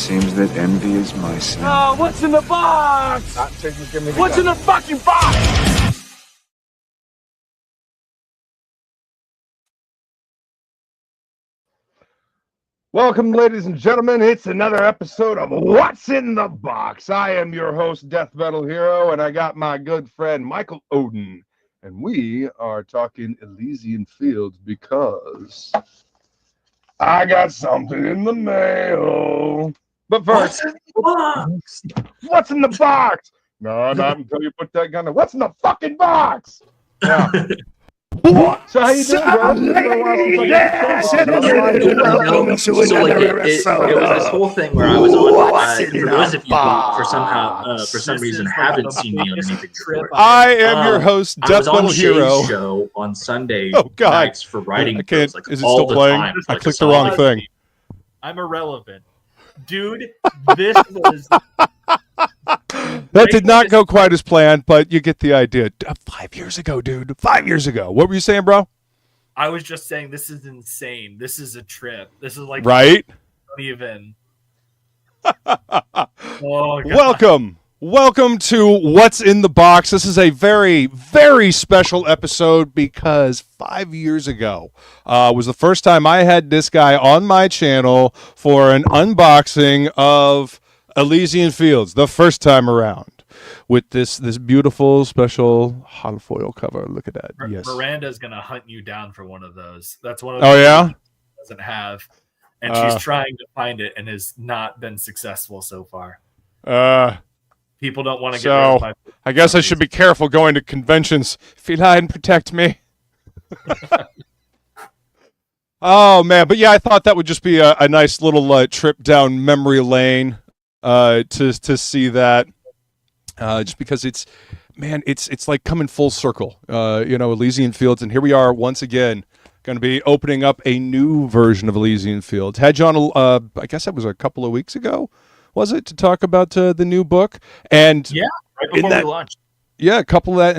seems that envy is my sin. Oh, what's in the box? What's in the fucking box? Welcome, ladies and gentlemen. It's another episode of What's in the Box. I am your host, Death Metal Hero, and I got my good friend Michael Oden, and we are talking Elysian Fields because I got something in the mail. But first, what's in the box? No, not until you put that gun in. What's in the fucking box? Yeah. So how you doing, brother? So like it was this whole thing where I was on. For those of you who, for some reason, haven't seen me on anything before, I am your host, Death Metal Hero. I was on Shay's show on Sunday nights for writing. I can't. Like, is it still playing? I clicked the wrong thing. I'm irrelevant, dude. This was. That did not go quite as planned, but you get the idea. 5 years ago, dude. 5 years ago. What were you saying, bro? I was just saying this is insane. This is a trip. This is like right. Even. Welcome to What's in the Box. This is a very, very special episode because 5 years ago was the first time I had this guy on my channel for an unboxing of Elysian Fields, the first time around, with this beautiful special holofoil cover. Look at that. Yes. Miranda's gonna hunt you down for one of those. That's one of those. Oh yeah. Doesn't have, and she's trying to find it and has not been successful so far. People don't want to get rid of my. I guess I should be careful going to conventions. Feline, protect me. Oh man, but yeah, I thought that would just be a nice little trip down memory lane. To see that, just because it's like coming full circle, Elysian Fields, and here we are once again, going to be opening up a new version of Elysian Fields. Had you on, I guess that was a couple of weeks ago, was it, to talk about the new book? And yeah, right before we launched. Yeah, in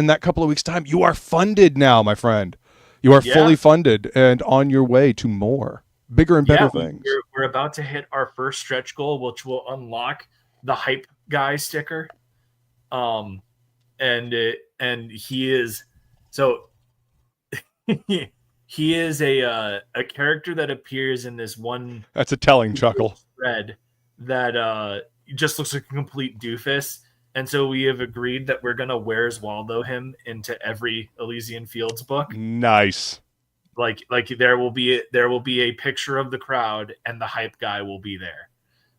that couple of weeks' time, you are funded now, my friend. You are fully funded and on your way to more. Bigger and better things. We're about to hit our first stretch goal, which will unlock the hype guy sticker. And he is he is a character that appears in this one. That's a telling chuckle. Thread that just looks like a complete doofus. And so we have agreed that we're gonna Where's Waldo him into every Elysian Fields book. Nice. Like there will be a picture of the crowd and the hype guy will be there.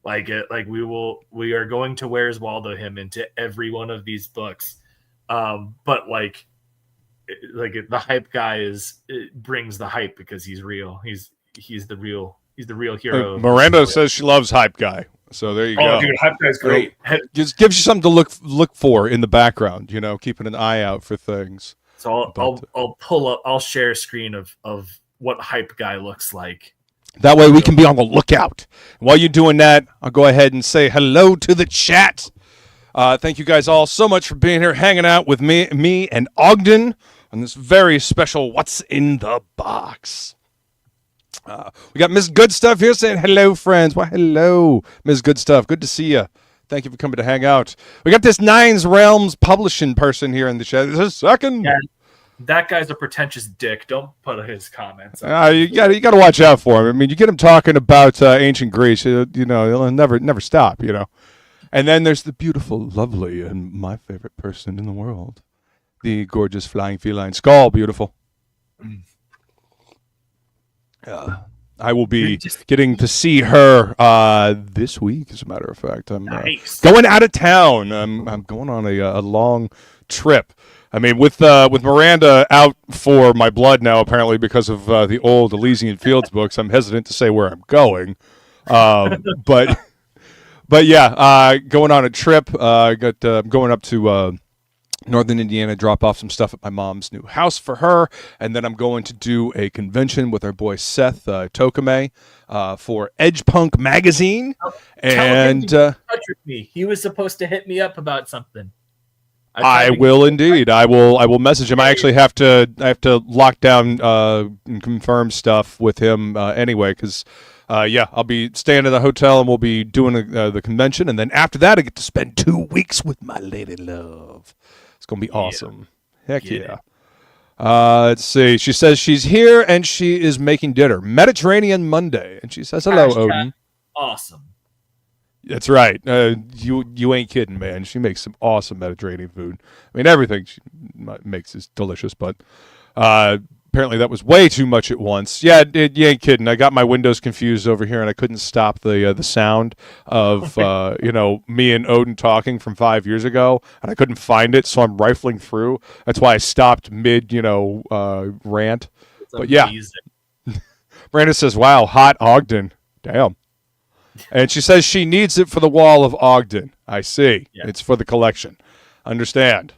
We are going to Where's Waldo him into every one of these books. But like the hype guy brings the hype because he's real. He's the real hero. Miranda says she loves hype guy. So there you go. Oh dude, hype guy's great. Just gives you something to look for in the background, keeping an eye out for things. So I'll share a screen of what hype guy looks like. That way we can be on the lookout. While you're doing that, I'll go ahead and say hello to the chat. Thank you guys all so much for being here, hanging out with me and Ogden on this very special What's in the Box. We got Ms. Good Stuff here saying hello, friends. Well, hello, Ms. Good Stuff. Good to see you. Thank you for coming to hang out. We got this Nines Realms publishing person here in the chat. This is second. Yeah, that guy's a pretentious dick. Don't put his comments. You got to watch out for him. I mean, you get him talking about ancient Greece, he'll never stop. And then there's the beautiful, lovely, and my favorite person in the world, the gorgeous flying feline Skull. Beautiful. I will be getting to see her this week, as a matter of fact. I'm going out of town. I'm going on a long trip. I mean, with Miranda out for my blood now, apparently because of the old Elysian Fields books, I'm hesitant to say where I'm going. But yeah, going on a trip. Going up to Northern Indiana, drop off some stuff at my mom's new house for her, and then I'm going to do a convention with our boy Seth Tokame for Edge Punk magazine. Tell him to touch with me. He was supposed to hit me up about something. I will indeed. I will message him. I actually have to lock down and confirm stuff with him anyway, because I'll be staying at the hotel and we'll be doing the convention, and then after that I get to spend 2 weeks with my lady love. It's gonna be awesome. Heck yeah. Let's see. She says she's here and she is making dinner. Mediterranean Monday, and she says hello, Oden. Awesome. That's right. You ain't kidding, man. She makes some awesome Mediterranean food. I mean, everything she makes is delicious, but apparently that was way too much at once. Yeah, you ain't kidding. I got my windows confused over here, and I couldn't stop the sound of me and Oden talking from 5 years ago, and I couldn't find it, so I'm rifling through. That's why I stopped mid, rant. But yeah, Brandon says, "Wow, hot Ogden, damn." And she says she needs it for the wall of Ogden. I see. Yeah. It's for the collection. Understand.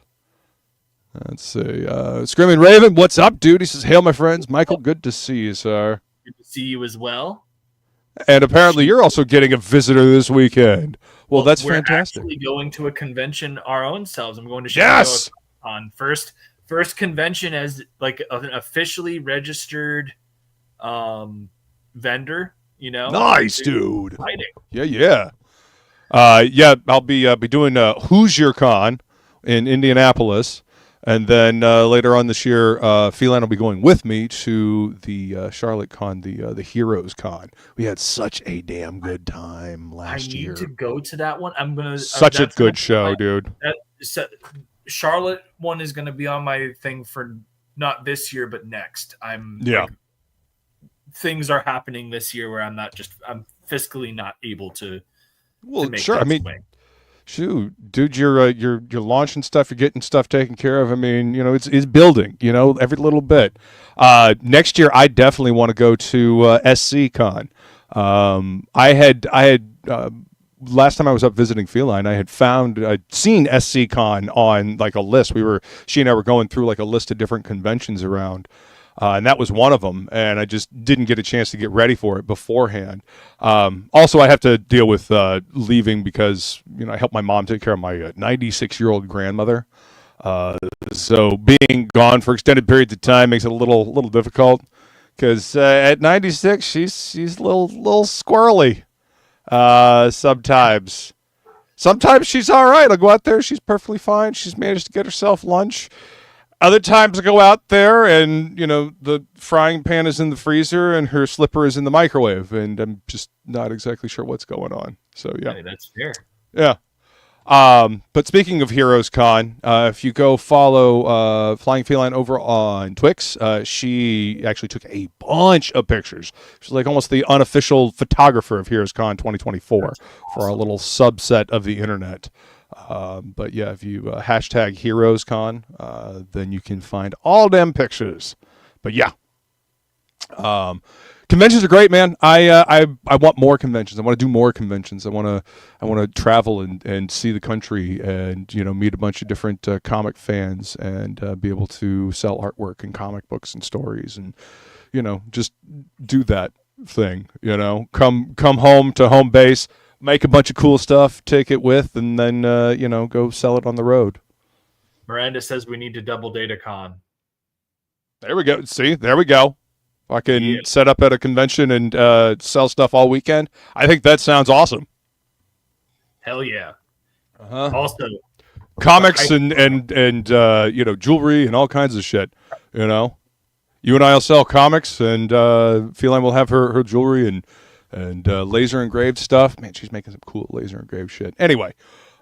Let's see. Screaming Raven, what's up, dude? He says, hail, my friends. Michael, good to see you, sir. Good to see you as well. And apparently you're also getting a visitor this weekend. Well, that's fantastic. We're actually going to a convention our own selves. I'm going to Chicago on first convention as like an officially registered vendor. Nice, dude. Exciting. Yeah. I'll be doing Hoosier Con in Indianapolis, and then later on this year, Feline will be going with me to the Charlotte Con, the Heroes Con. We had such a damn good time last year. I need to go to that one. I'm gonna such a good show, dude. Charlotte one is gonna be on my thing for not this year, but next. Things are happening this year where I'm fiscally not able to. Well, to make sure. I mean, shoot, dude, you're launching stuff, you're getting stuff taken care of. I mean, it's building. Every little bit. Next year, I definitely want to go to SC Con. I had last time I was up visiting Feline, I'd seen SC Con on like a list. She and I were going through like a list of different conventions around. And that was one of them, and I just didn't get a chance to get ready for it beforehand. Also, I have to deal with leaving because I help my mom take care of my 96-year-old grandmother. So being gone for extended periods of time makes it a little difficult because at 96 she's a little squirrely. Sometimes she's all right. I'll go out there, she's perfectly fine. She's managed to get herself lunch. Other times I go out there and, the frying pan is in the freezer and her slipper is in the microwave, and I'm just not exactly sure what's going on. So, yeah. Hey, that's fair. Yeah. But speaking of Heroes Con, if you go follow Flying Feline over on Twix, she actually took a bunch of pictures. She's like almost the unofficial photographer of Heroes Con 2024 for our little subset of the internet. But yeah, if you hashtag HeroesCon, then you can find all them pictures. But yeah, conventions are great, man. I want more conventions. I want to do more conventions. I want to travel and see the country and meet a bunch of different comic fans and be able to sell artwork and comic books and stories and just do that thing. Come home to home base. Make a bunch of cool stuff, take it with, and then, go sell it on the road. Miranda says we need to double DataCon. There we go. See, there we go. I can set up at a convention and sell stuff all weekend. I think that sounds awesome. Hell yeah. Uh-huh. Also, comics and jewelry and all kinds of shit, You and I will sell comics, and Feline will have her jewelry and laser engraved stuff. Man, she's making some cool laser engraved shit. Anyway,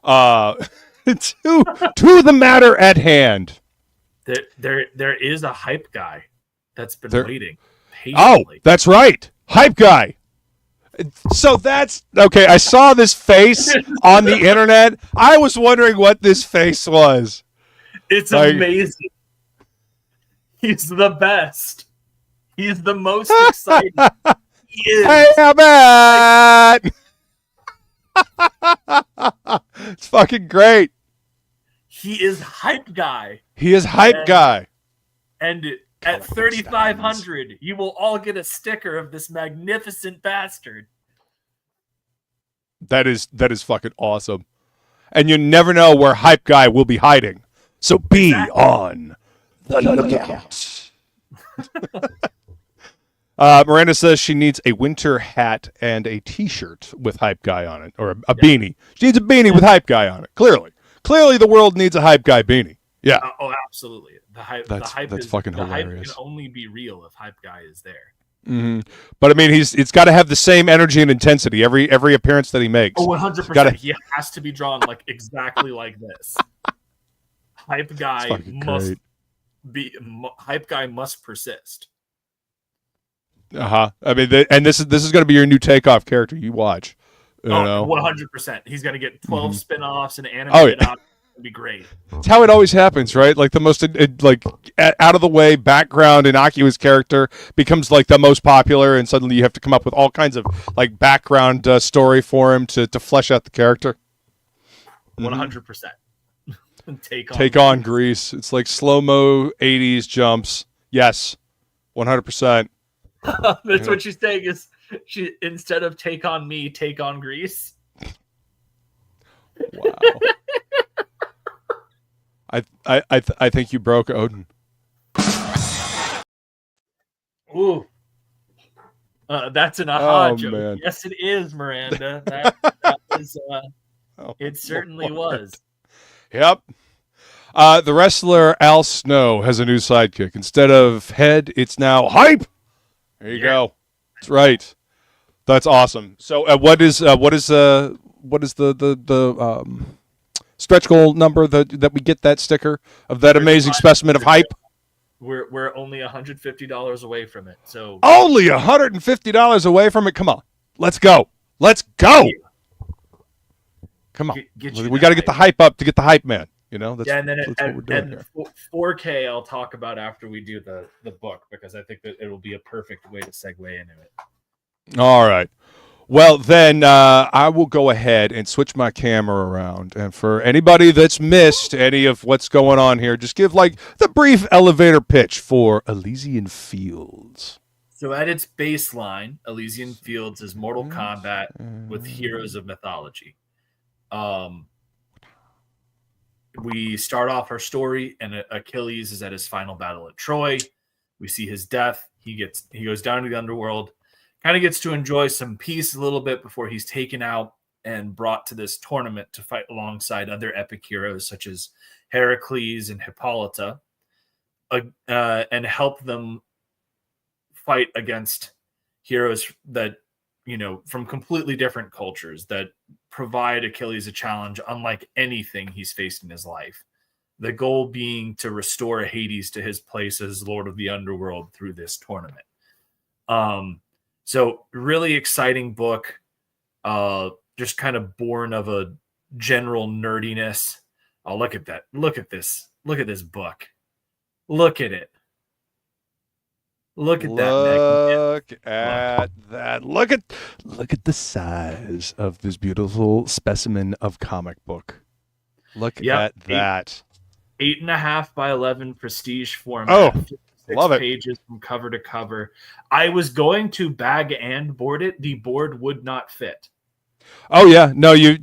to the matter at hand. There is a hype guy that's been waiting patiently. Oh, that's right. Hype guy. So that's okay. I saw this face on the internet. I was wondering what this face was. It's amazing. He's the best. He's the most exciting. He is. Hey, I'm back. It's fucking great. He is hype guy. He is hype guy. And at 3,500, you will all get a sticker of this magnificent bastard. That is fucking awesome. and you never know where Hype Guy will be hiding. So be on the lookout. Miranda says she needs a winter hat and a T-shirt with Hype Guy on it, or a beanie. She needs a beanie with Hype Guy on it. Clearly, the world needs a Hype Guy beanie. Yeah. Absolutely. That's fucking the hilarious. Hype can only be real if Hype Guy is there. Mm-hmm. But I mean, it's got to have the same energy and intensity every appearance that he makes. 100%. He has to be drawn like exactly like this. Hype Guy must be. Hype Guy must persist. I mean, this is going to be your new takeoff character. You watch. You know? 100%. He's going to get 12 spin-offs and animated out. It'd be great. It's how it always happens, right? Like the most out of the way background innocuous character becomes like the most popular, and suddenly you have to come up with all kinds of like background story for him to flesh out the character. 100%. Take on Grease. It's like slow-mo 80s jumps. Yes, 100%. That's what she's saying is she instead of take on me, take on Grease. Wow. I think you broke Oden. Ooh. That's an aha joke. Man. Yes, it is, Miranda. That was it certainly was. Yep. The wrestler Al Snow has a new sidekick. Instead of head, it's now Hype. There you go. That's right. That's awesome. So, what is the stretch goal number that we get that sticker of that amazing specimen of Hype? We're only $150 away from it. So only $150 away from it. Come on, let's go. Come on, we got to get the hype up to get the hype man. You know, that's and then that's what we're doing here. 4K I'll talk about after we do the book, because I think that it'll be a perfect way to segue into it. All right. Well, then I will go ahead and switch my camera around. And for anybody that's missed any of what's going on here, just give like the brief elevator pitch for Elysian Fields. So at its baseline, Elysian Fields is Mortal Kombat with heroes of mythology. We start off our story, and Achilles is at his final battle at Troy. We see his death. He goes down to the Underworld. Kind of gets to enjoy some peace a little bit before he's taken out and brought to this tournament to fight alongside other epic heroes such as Heracles and Hyppolite, and help them fight against heroes that, from completely different cultures that provide Achilles a challenge unlike anything he's faced in his life. The goal being to restore Hades to his place as Lord of the Underworld through this tournament. So really exciting book, just kind of born of a general nerdiness. Oh, look at that. Look at this. Look at this book. Look at it. Look at that. Look at the size of this beautiful specimen of comic book. Look at that. 8.5 by 11 prestige format. Oh, 6 love it. Pages from cover to cover. I was going to bag and board it. The board would not fit. Oh yeah, no, you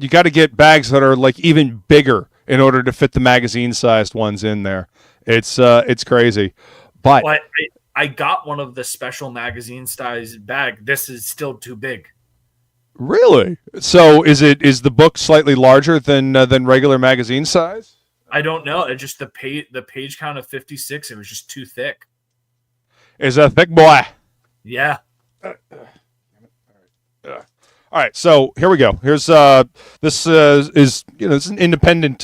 got to get bags that are like even bigger in order to fit the magazine-sized ones in there. It's crazy, but I got one of the special magazine-sized bag. This is still too big. Really? So is the book slightly larger than regular magazine size? I don't know. It just the page count of 56. It was just too thick. Is a thick boy. Yeah. All right. So here we go. Here's this is it's an independent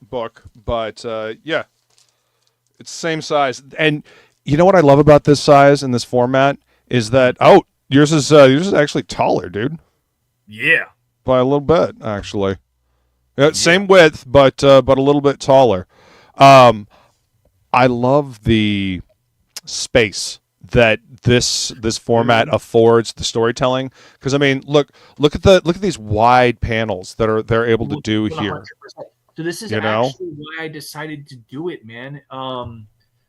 book, but yeah, it's the same size. And you know what I love about this size and this format is that yours is actually taller, dude. Yeah. By a little bit, actually. Yeah, same width, but a little bit taller. I love the space that this format affords the storytelling, because I mean, look at these wide panels that they're able to do here. 100%. So this is actually why I decided to do it, man.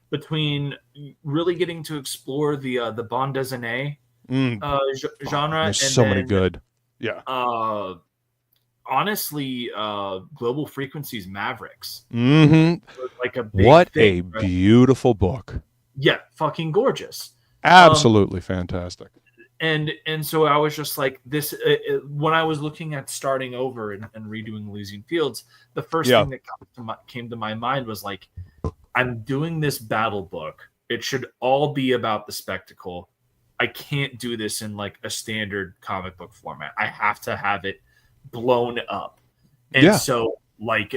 Between really getting to explore the bande dessinée genre, there's so many good. Yeah. honestly, Global Frequencies Mavericks. Mm-hmm. Like a big What thing, a right? beautiful book. Yeah, fucking gorgeous. Absolutely fantastic. And so I was just like this when I was looking at starting over and redoing Elysian Fields, the first thing that came to my mind was like, I'm doing this battle book. It should all be about the spectacle. I can't do this in like a standard comic book format. I have to have it blown up. And so I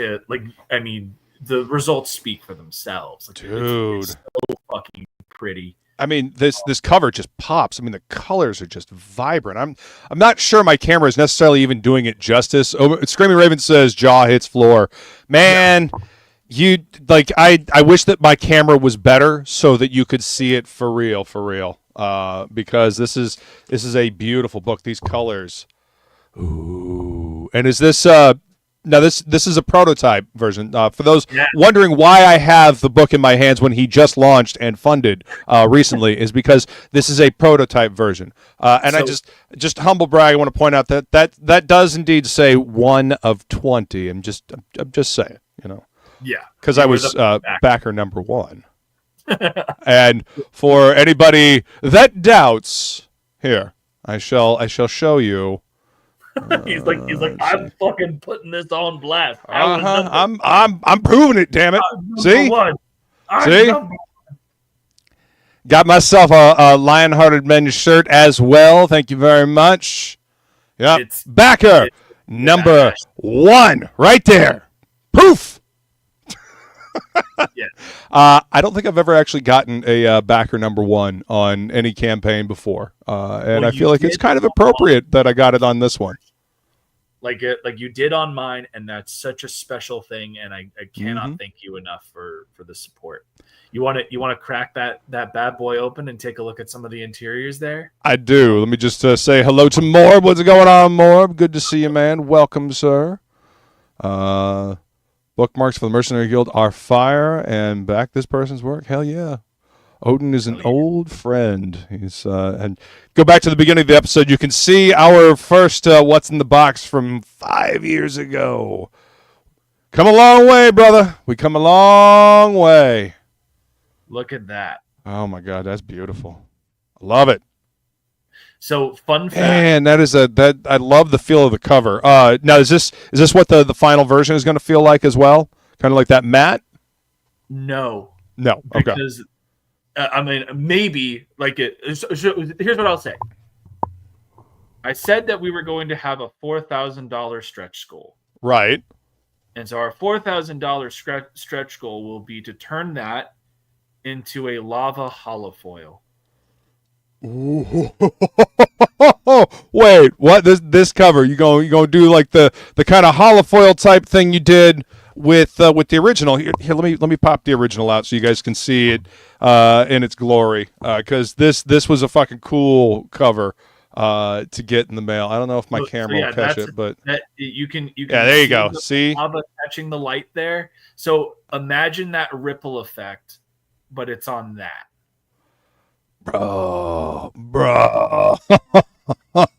mean, the results speak for themselves. Like, dude, it's so fucking pretty. I mean, this cover just pops. I mean, the colors are just vibrant. I'm not sure my camera is necessarily even doing it justice. Oh, Screaming Raven says jaw hits floor. Man, you like I wish that my camera was better so that you could see it for real. Because this is a beautiful book. These colors. Ooh. And is this now this is a prototype version. For those wondering why I have the book in my hands when he just launched and funded recently, is because this is a prototype version. And so, I just humble brag. I want to point out that does indeed say 1 of 20. I'm just saying, you know. Yeah. Because I was backer number 1. And for anybody that doubts, here I shall show you. He's like I'm fucking putting this on blast. I'm proving it, damn it. See? See? Got myself a Lionhearted Men shirt as well. Thank you very much. Yep. Backer number 1 right there. Proof. Yeah. I don't think I've ever actually gotten a backer number 1 on any campaign before, and I feel like it's kind of appropriate that I got it on this one. Like you did on mine, and that's such a special thing, and I cannot thank you enough for the support. You want to crack that bad boy open and take a look at some of the interiors there? I do. Let me just say hello to Morb. What's going on, Morb? Good to see you, man. Welcome, sir. Bookmarks for the Mercenary Guild are fire, and back this person's work. Hell yeah. Oden is an old friend. He's and go back to the beginning of the episode. You can see our first What's in the Box from 5 years ago. Come a long way, brother. We come a long way. Look at that. Oh my God, that's beautiful. I love it. So fun fact. Man, that I love the feel of the cover. Now is this what the final version is going to feel like as well? Kind of like that matte? No. Okay. Because I mean, maybe like it. Here's what I'll say. I said that we were going to have a $4,000 stretch goal. Right. And so our $4,000 stretch goal will be to turn that into a lava holofoil. Wait, what? This cover? You gonna do like the kind of holofoil type thing you did with the original? Here, let me pop the original out so you guys can see it in its glory. Because this was a fucking cool cover to get in the mail. I don't know if my camera will catch it, but you can. Yeah, there you go. See, lava catching the light there. So imagine that ripple effect, but it's on that. Bro.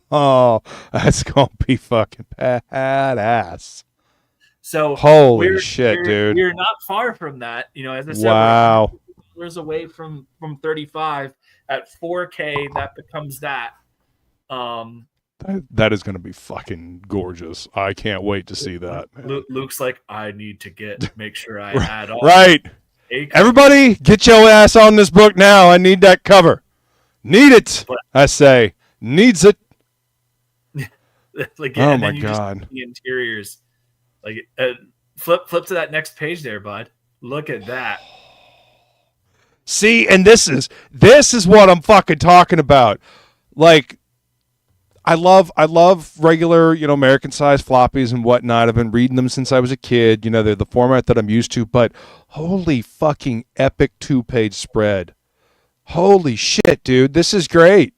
Oh, that's gonna be fucking badass. So holy shit, dude. We're not far from that. You know, as I said, wow. We're away from 35 at 4K. That becomes that. That is gonna be fucking gorgeous. I can't wait to see that. Luke's like, I need to make sure I add on. Right. Everybody, get your ass on this book now. I need that cover. Need it. I say, needs it. Like, oh my God. The interiors, like, flip to that next page there, bud. Look at that. See, and this is what I'm fucking talking about. Like, I love regular, American sized floppies and whatnot. I've been reading them since I was a kid. They're the format that I'm used to, but holy fucking epic 2-page spread. Holy shit, dude. This is great.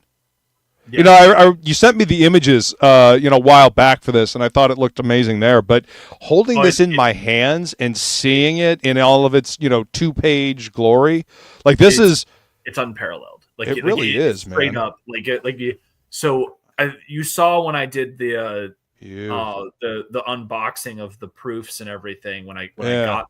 Yeah. You sent me the images, a while back for this, and I thought it looked amazing there, but holding this in my hands and seeing it in all of its, 2-page glory, like this is, it's unparalleled. Like it really is, straight man. Up. So you saw when I did the the unboxing of the proofs and everything when I got them,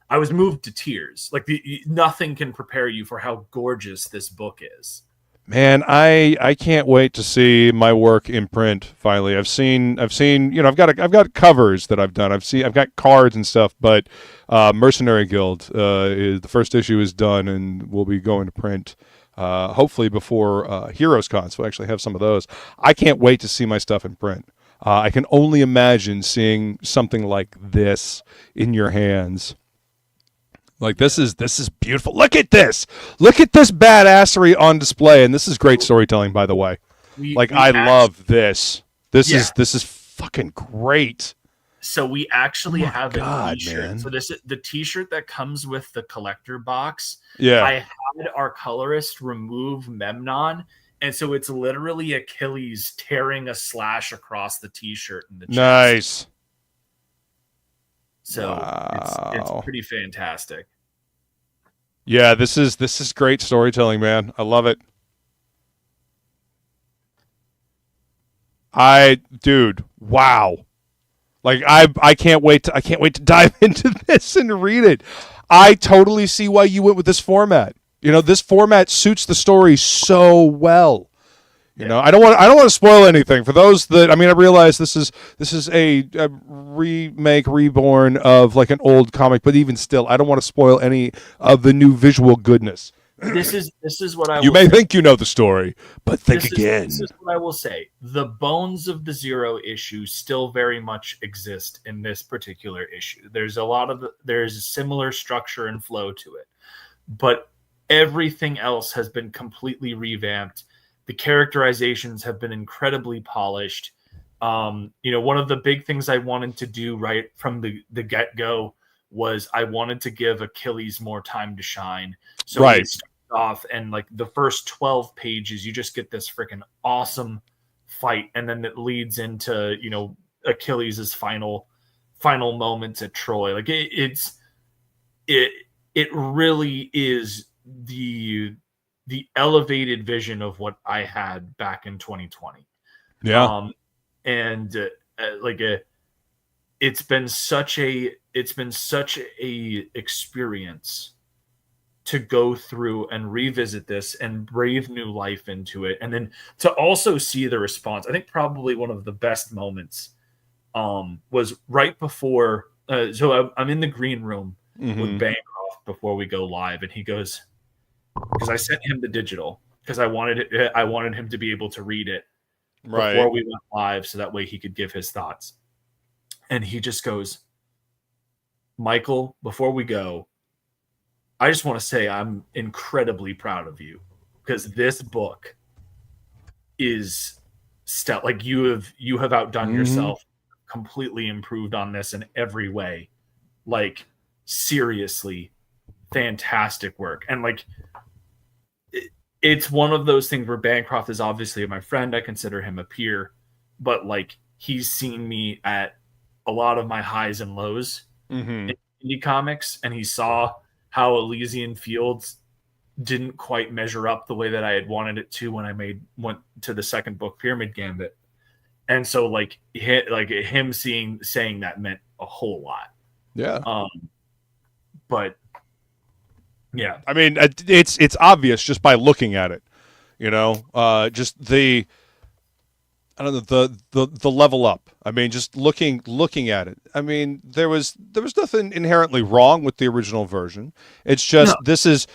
I was moved to tears. Like nothing can prepare you for how gorgeous this book is. Man, I can't wait to see my work in print. Finally, I've seen I've got covers that I've done. I've got cards and stuff, but Mercenary Guild is the first issue is done and will be going to print. Hopefully before Heroes Con, so I actually have some of those. I can't wait to see my stuff in print. I can only imagine seeing something like this in your hands. Like this is beautiful. Look at this badassery on display, and this is great storytelling, by the way. I love this. This is fucking great. So we actually have a T-shirt. Man. So this is the T-shirt that comes with the collector box. Yeah, I had our colorist remove Memnon, and so it's literally Achilles tearing a slash across the T-shirt in the chest. Nice. So it's pretty fantastic. Yeah, this is great storytelling, man. I love it. Dude, wow. Like I can't wait to dive into this and read it. I totally see why you went with this format. This format suits the story so well. I don't want to spoil anything for those that. I realize this is a remake, reborn of like an old comic, but even still, I don't want to spoil any of the new visual goodness. This is what I. You may think you know the story, but think again. This is what I will say. The bones of the Zero issue still very much exist in this particular issue. There's a similar structure and flow to it, but everything else has been completely revamped. The characterizations have been incredibly polished. One of the big things I wanted to do right from the get-go was I wanted to give Achilles more time to shine. So right. He started off, and like the first 12 pages, you just get this freaking awesome fight, and then it leads into Achilles' final moments at Troy. Like it really is the elevated vision of what I had back in 2020. Yeah. It's been such a experience to go through and revisit this and breathe new life into it. And then to also see the response. I think probably one of the best moments was right before. So I'm in the green room with Bancroft before we go live. And he goes, because I sent him the digital because I wanted him to be able to read it before we went live, so that way he could give his thoughts. And he just goes, Michael, before we go, I just want to say I'm incredibly proud of you because this book is like you have outdone yourself, completely improved on this in every way. Like seriously, fantastic work. And like it's one of those things where Bancroft is obviously my friend. I consider him a peer, but like he's seen me at a lot of my highs and lows in indie comics, and he saw how Elysian Fields didn't quite measure up the way that I had wanted it to when I went to the second book, Pyramid Gambit. And so like him saying that meant a whole lot. Yeah. But yeah, it's obvious just by looking at it, just the level up. Just looking at it. There was nothing inherently wrong with the original version. It's just this is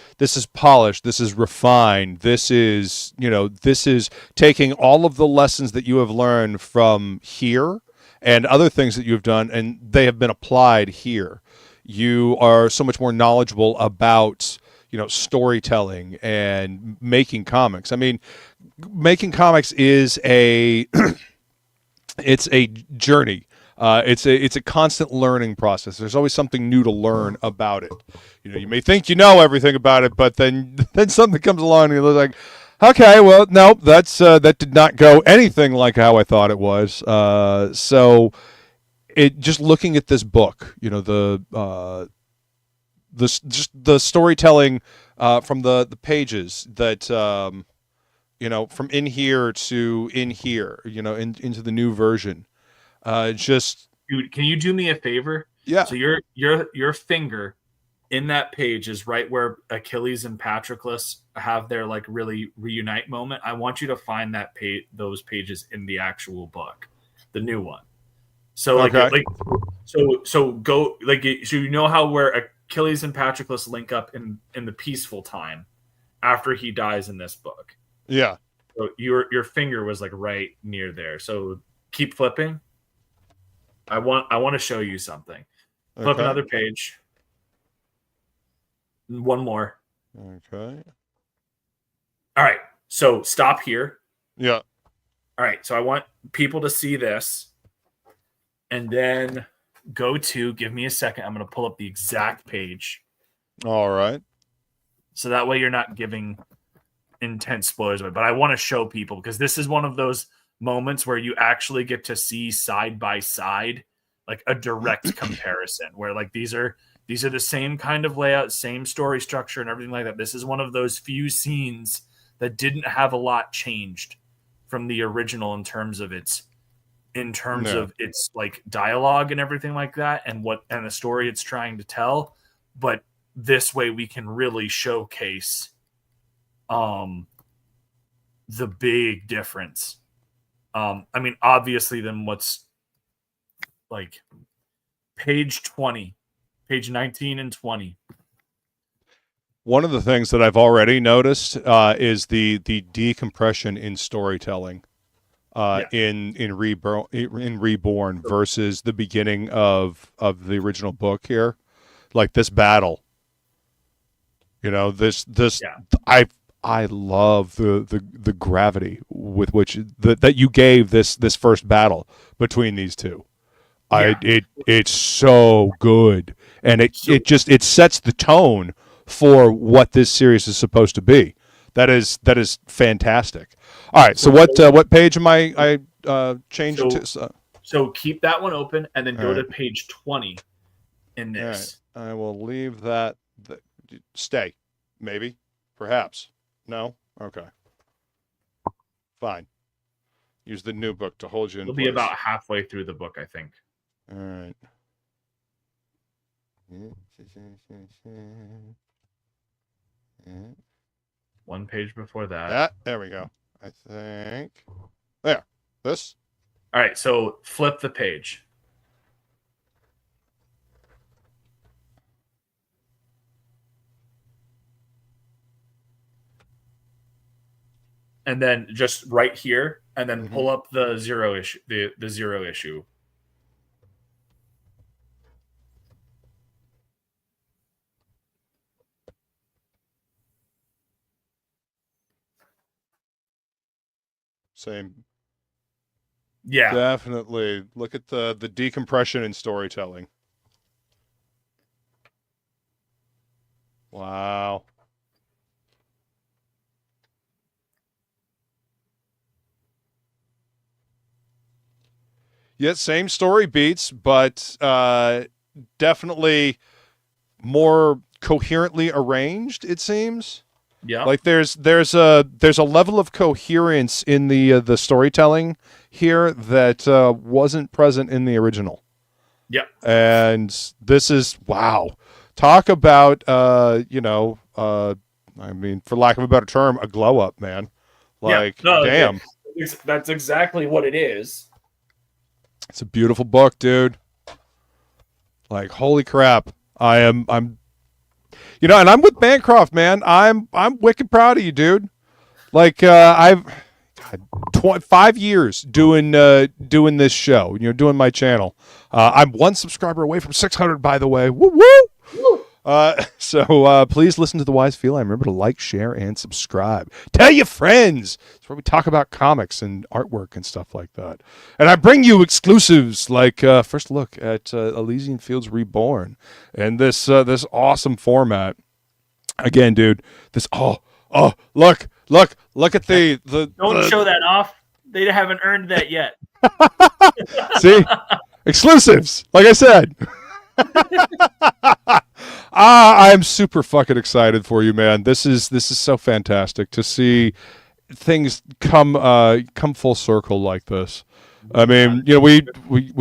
polished. This is refined. This is taking all of the lessons that you have learned from here and other things that you've done, and they have been applied here. You are so much more knowledgeable about, storytelling and making comics. Making comics is it's a journey. It's a constant learning process. There's always something new to learn about it. You may think you know everything about it, but then something comes along and you're like, okay, well, no, that did not go anything like how I thought it was. So it just looking at this book, the storytelling from the pages that from in here to in here, into the new version. Just Dude, can you do me a favor? yeah. So your finger in that page is right where Achilles and Patroclus have their like really reunite moment. I want you to find that those pages in the actual book, the new one. So so go like so you know how where Achilles and Patroclus link up in the peaceful time after he dies in this book. Yeah. So your finger was like right near there. So keep flipping. I want to show you something. Flip another page. One more. Okay. All right. So stop here. Yeah. All right. So I want people to see this. And then go to, give me a second. I'm going to pull up the exact page. All right. So that way you're not giving intense spoilers away. But I want to show people because this is one of those moments where you actually get to see side by side, like a direct comparison where like these are the same kind of layout, same story structure and everything like that. This is one of those few scenes that didn't have a lot changed from the original in terms of its like dialogue and everything like that and the story it's trying to tell. But this way we can really showcase the big difference. I mean, obviously then what's like page 19 and 20. One of the things that I've already noticed is the decompression in storytelling in Reborn versus the beginning of the original book here. Like this battle. You know, this I love the gravity with which that you gave this first battle between these two. Yeah. It's so good, and it sets the tone for what this series is supposed to be. That is fantastic. All right, so what page am I changed to? So keep that one open, and then go to page 20 in this. Right. I will leave that. Stay, maybe, perhaps. No, okay, fine. Use the new book to hold you in place. It'll be about halfway through the book, I think. All right. One page before that. There we go. I think. There. This. All right. So flip the page. And then just right here, and then pull up the zero issue. The zero issue. Same. Yeah. Definitely. Look at the decompression in storytelling. Wow. Yeah, same story beats, but definitely more coherently arranged, it seems. Yeah. Like there's a level of coherence in the storytelling here that wasn't present in the original. Yeah. And this is wow. Talk about I mean, for lack of a better term, a glow up, man. Like damn. That's exactly what it is. It's a beautiful book, dude. Like holy crap. I'm and I'm with Bancroft, man. I'm wicked proud of you, dude. Like I've 5 years doing this show, doing my channel. I'm 1 subscriber away from 600, by the way. Woo woo. So please listen to The Wise Feline. Remember to like, share, and subscribe. Tell your friends. It's where we talk about comics and artwork and stuff like that. And I bring you exclusives like first look at Elysian Fields Reborn and this awesome format. Again, dude, this look at the Don't show that off. They haven't earned that yet. See? Exclusives, like I said. I'm super fucking excited for you, man. This is so fantastic to see things come full circle like this. I mean, we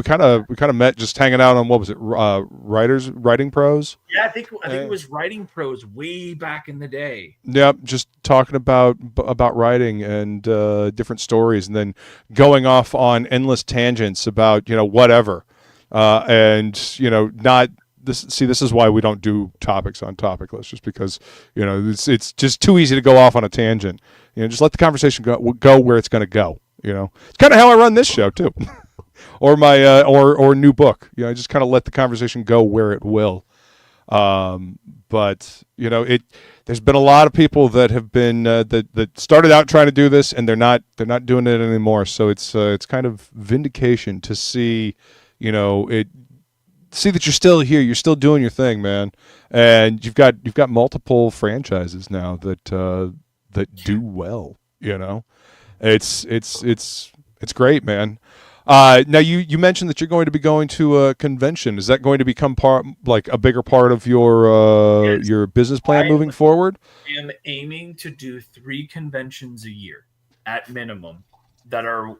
kind of met just hanging out on, what was it, writing pros? Yeah, I think it was writing pros way back in the day. Yep, just talking about writing and different stories, and then going off on endless tangents about whatever, and not this. See, this is why we don't do topics on topic lists, just because it's just too easy to go off on a tangent. Just let the conversation go where it's going to go. It's kind of how I run this show too, or my or new book. I just kind of let the conversation go where it will. But there's been a lot of people that have been that started out trying to do this, and they're not doing it anymore. So it's kind of vindication to see see that you're still here, you're still doing your thing, man, and you've got multiple franchises now that do well. It's great, man. Now you mentioned that you're going to be going to a convention. Is that going to become a bigger part of your business plan moving forward? I am aiming to do 3 conventions a year at minimum that are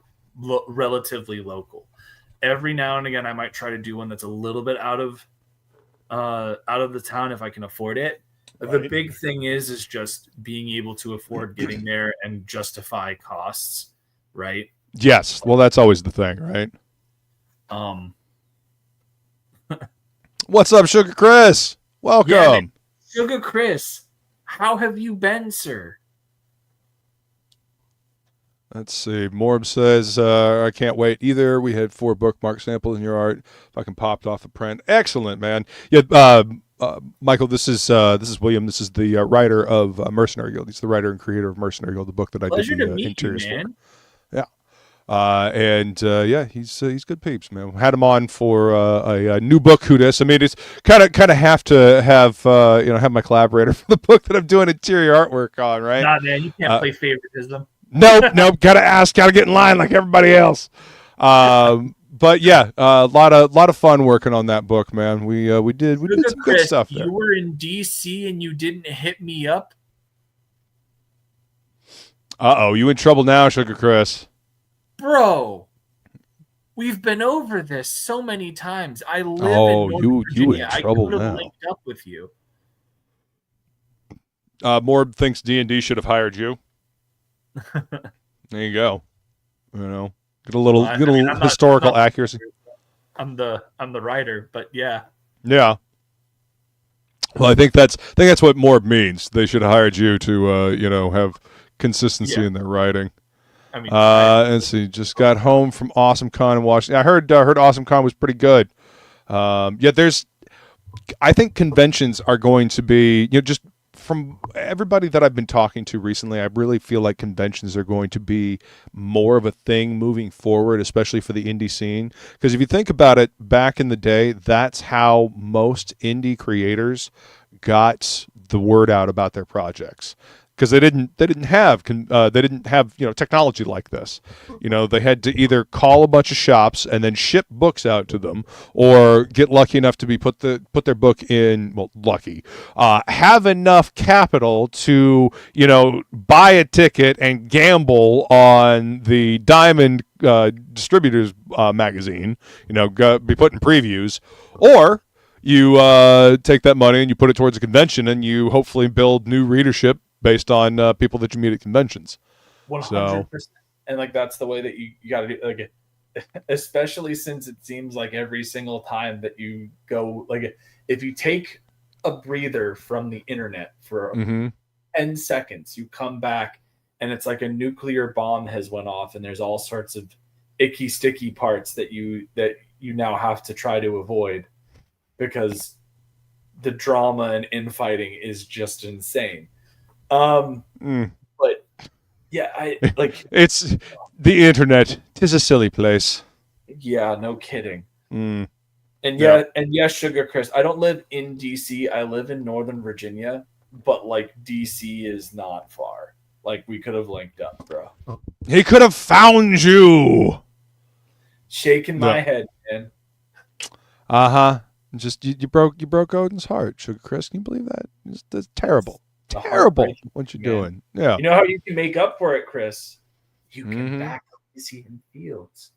relatively local. Every now and again, I might try to do one that's a little bit out of the town if I can afford it. The big thing is just being able to afford getting there and justify costs, right? Yes. Well, that's always the thing, right? What's up, Sugar Chris? Welcome. Yeah, Sugar Chris, how have you been, sir? Let's see. Morb says, I can't wait either. We had 4 bookmark samples in your art. Fucking popped off the print. Excellent, man. Yeah, Michael, this is William. This is the writer of Mercenary Guild. He's the writer and creator of Mercenary Guild, the book that I did the interiors for. Yeah. He's good peeps, man. Had him on for a new book. Who dis? I mean, it's kind of have to have have my collaborator for the book that I'm doing interior artwork on, right? Nah, man, you can't play favoritism. Nope. Gotta get in line like everybody else. But yeah, a lot of fun working on that book, man. We did some good stuff there. You were in DC and you didn't hit me up. You in trouble now, Sugar Chris? Bro, we've been over this so many times. I live in Northern Virginia. In trouble I could have now. linked up with you. Morb thinks D&D should have hired you. There you go. Get a little historical accuracy. I'm the writer, but yeah. Yeah. Well, I think that's what Morb means. They should have hired you to have consistency in their writing. I mean, let's see. Just got home from Awesome Con in Washington. I heard Awesome Con was pretty good. I think conventions are going to be just from everybody that I've been talking to recently, I really feel like conventions are going to be more of a thing moving forward, especially for the indie scene. Because if you think about it, back in the day, that's how most indie creators got the word out about their projects. Because they didn't have technology like this. They had to either call a bunch of shops and then ship books out to them, or get lucky enough to be put their book in. Well, lucky, have enough capital to buy a ticket and gamble on the Diamond Distributors magazine. Be put in previews, or you take that money and you put it towards a convention and you hopefully build new readership based on people that you meet at conventions. 100%. And that's the way that you got to do, especially since it seems like every single time that you go, if you take a breather from the internet for 10 seconds, you come back and it's like a nuclear bomb has went off and there's all sorts of icky, sticky parts that you now have to try to avoid because the drama and infighting is just insane. But yeah, it's the internet. 'Tis a silly place. Yeah, no kidding. And yes, Sugar Chris, I don't live in DC. I live in Northern Virginia, but DC is not far. We could have linked up, bro. He could have found you. Shaking my head, man. Just you broke Oden's heart, Sugar Chris. Can you believe that? That's terrible. Terrible what you're doing. Yeah. You know how you can make up for it, Chris? You can back Easy in Fields.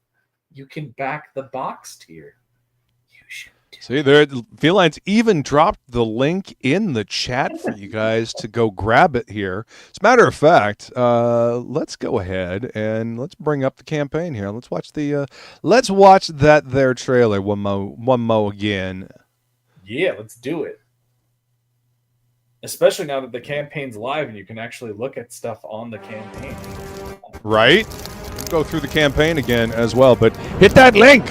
you can back the box tier. You should. See, there, Felines even dropped the link in the chat for you guys to go grab it here. As a matter of fact, let's go ahead and let's bring up the campaign here. Let's watch that there trailer one mo again. Yeah, let's do it. Especially now that the campaign's live and you can actually look at stuff on the campaign. Right? We'll go through the campaign again as well, but hit that link.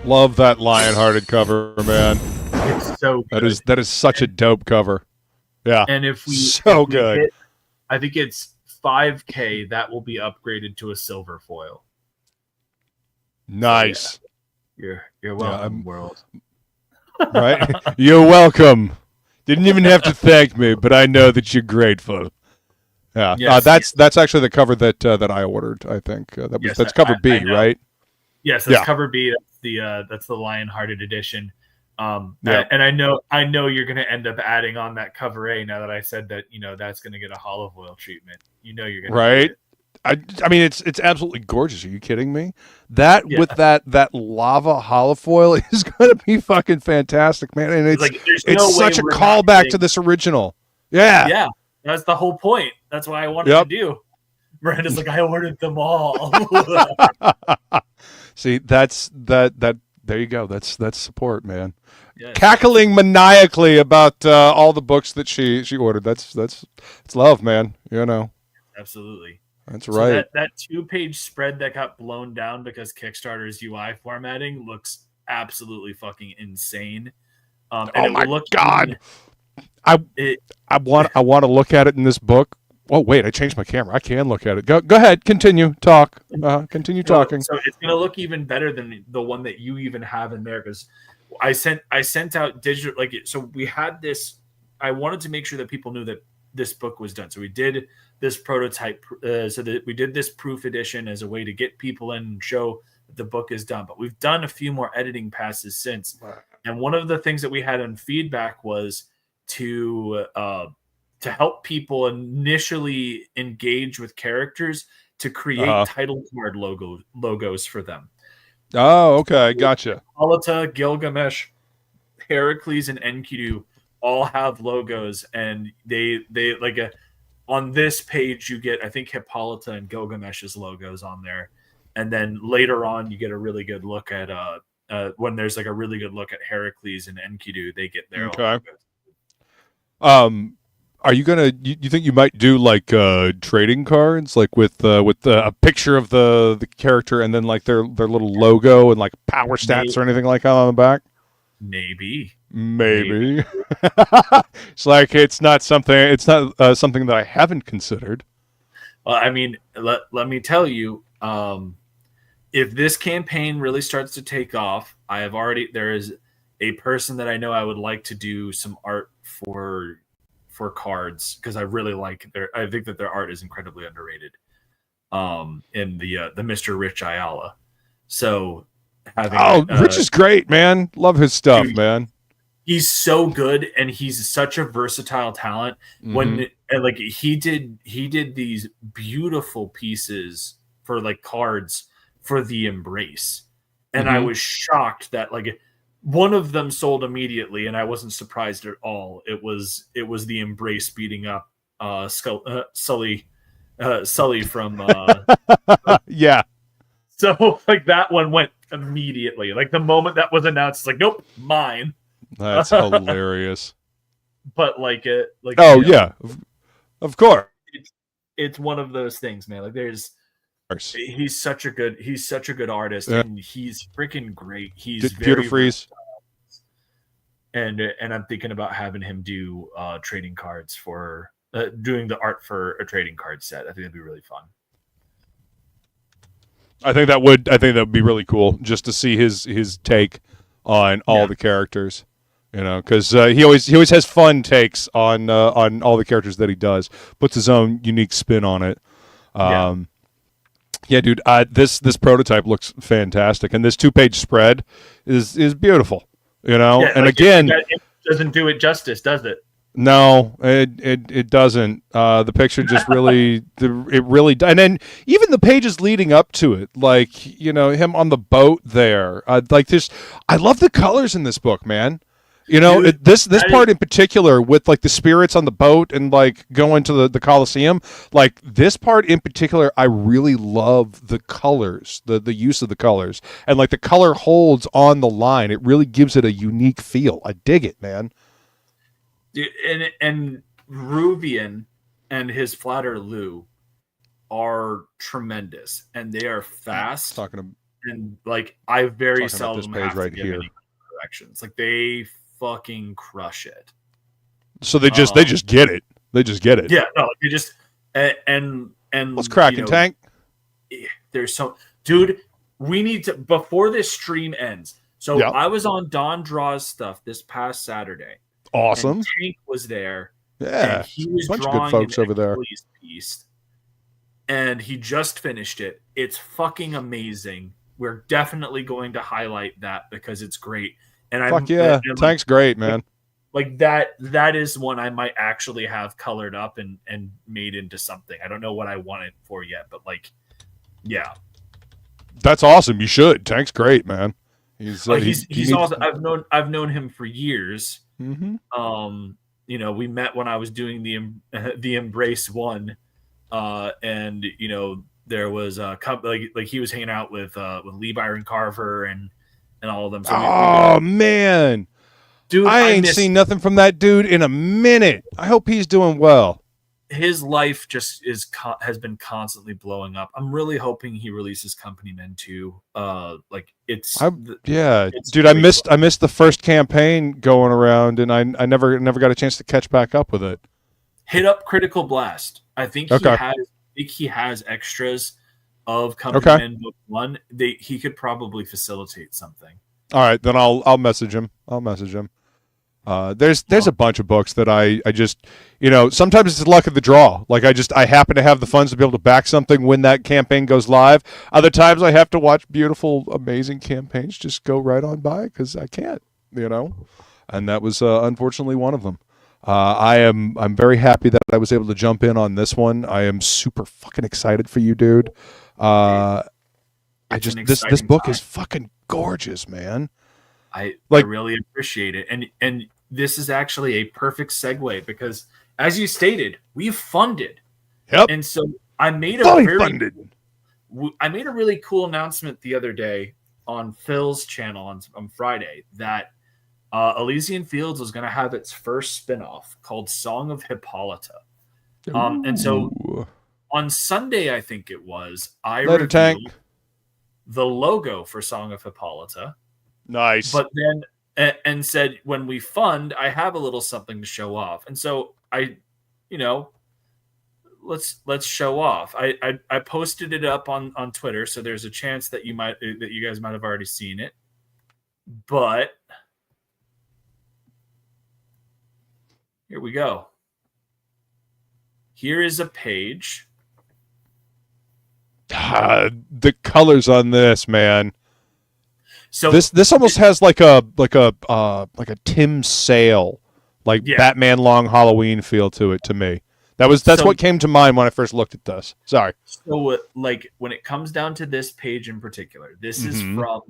Love that lion-hearted cover, man. It's so good. That is such a dope cover. Yeah. And if we good. Hit, I think it's 5K, that will be upgraded to a silver foil. Nice. So, yeah. You're welcome, world. Right? You're welcome. Didn't even have to thank me, but I know that you're grateful. Yeah. Yes, that's actually the cover that I ordered, I think. That's cover B, right? Yes, that's cover B. That's the Lion-Hearted edition. And I know you're going to end up adding on that cover A now that I said that, that's going to get a olive oil treatment. You're going to right. I mean, it's absolutely gorgeous. Are you kidding me? With that lava olive foil is going to be fucking fantastic, man. And it's such a callback to this original. Yeah. Yeah. That's the whole point. That's what I wanted to do. Miranda's like, I ordered them all. See, that's that. There you go. That's support, man. Yes. Cackling maniacally about all the books that she ordered. That's love, man. Absolutely. That's right. That 2-page spread that got blown down because Kickstarter's UI formatting looks absolutely fucking insane. And oh my god! I want to look at it in this book. Oh wait, I changed my camera. I can look at it. Go ahead. Continue. Talk. Continue talking. So it's gonna look even better than the one that you even have in there because I sent out digital so we had this. I wanted to make sure that people knew that this book was done. So we did this prototype, so that we did this proof edition as a way to get people in and show that the book is done. But we've done a few more editing passes since. And one of the things that we had in feedback was to help people initially engage with characters to create title card logos for them. Oh, okay, gotcha. Hippolyta, Gilgamesh, Heracles, and Enkidu all have logos, and they on this page you get, I think, Hippolyta and Gilgamesh's logos on there, and then later on you get a really good look at when there's a really good look at Heracles and Enkidu, they get their own logos. Are you gonna? You think you might do trading cards, with a picture of the character and then their little logo and power stats or anything like that on the back? Maybe. It's not something that I haven't considered. Well, I mean, let me tell you, if this campaign really starts to take off, there is a person that I know I would like to do some art for cards because I really I think that their art is incredibly underrated. In the Mr. Rich Ayala. So Rich is great, man. Love his stuff, man. he's so good, and he's such a versatile talent. When and like he did these beautiful pieces for like cards for the Embrace, and I was shocked that like one of them sold immediately, and I wasn't surprised at all. It was the Embrace beating up Sully from yeah. So like that one went immediately. Like the moment that was announced, it's like, nope, mine. That's hilarious. But like it, like oh yeah, of course. It's one of those things, man. Like he's such a good artist, and he's freaking great. He's very freeze. And I'm thinking about having him do trading cards for doing the art for a trading card set. I think that'd be really fun. I think that would be really cool just to see his take on all the characters, you know, because he always has fun takes on all the characters that he does. Puts his own unique spin on it. Yeah, dude, this prototype looks fantastic, and this 2-page spread is beautiful, you know. Yeah, and like again, it doesn't do it justice, does it? No, it doesn't. The picture just really, and then even the pages leading up to it, like, you know, him on the boat there, like this. I love the colors in this book, man. You know, Dude, this part in particular with like the spirits on the boat and like going to the Colosseum, like this part in particular, I really love the colors, the use of the colors, and like the color holds on the line. It really gives it a unique feel. I dig it, man. And Rubian and his flatter Lou are tremendous, and they are fast. And like I very seldom have to give any corrections. Like they fucking crush it. So they just get it. They just get it. Yeah, no, they just and let's crack it, Tank. There's so, dude. We need to before this stream ends. So I was on Don Draw's stuff this past Saturday. Awesome. And Tank was there. Yeah, and he was a bunch drawing of good folks over there. Piece, and he just finished it. It's fucking amazing. We're definitely going to highlight that because it's great. And Tank's great, man. Like that is one I might actually have colored up and made into something. I don't know what I want it for yet, but like, yeah, that's awesome. You should. Tank's great, man. He's awesome. I've known him for years. You know, we met when I was doing the Embrace one, and you know there was a couple like he was hanging out with Lee Byron Carver and all of them. So man, dude, I ain't seen nothing from that dude in a minute. I hope he's doing well. His life just has been constantly blowing up. I'm really hoping he releases Company Men too. Like dude, I missed the first campaign going around, and I never got a chance to catch back up with it. Hit up Critical Blast. I think he has extras of Company Men Book 1. He could probably facilitate something. All right, then I'll message him. There's a bunch of books that I just, you know, sometimes it's luck of the draw. Like I happen to have the funds to be able to back something when that campaign goes live. Other times I have to watch beautiful, amazing campaigns just go right on by because I can't, you know. And that was unfortunately one of them. I'm very happy that I was able to jump in on this one. I am super fucking excited for you, dude. This book is fucking gorgeous, man. I really appreciate it. And this is actually a perfect segue because, as you stated, we've funded. Yep. And so I made a really cool announcement the other day on Phil's channel on Friday that Elysian Fields was going to have its first spinoff called Song of Hippolyte. And so on Sunday, I think it was, I revealed the logo for Song of Hippolyte. Nice. But then and said when we fund, I have a little something to show off. And so I, you know, let's show off. I posted it up on Twitter, so there's a chance that you guys might have already seen it. But here we go. Here is a page. The colors on this, man. So this almost has like a Tim Sale, like Batman Long Halloween feel to it to me. That's what came to mind when I first looked at this. Sorry. So like when it comes down to this page in particular, this is from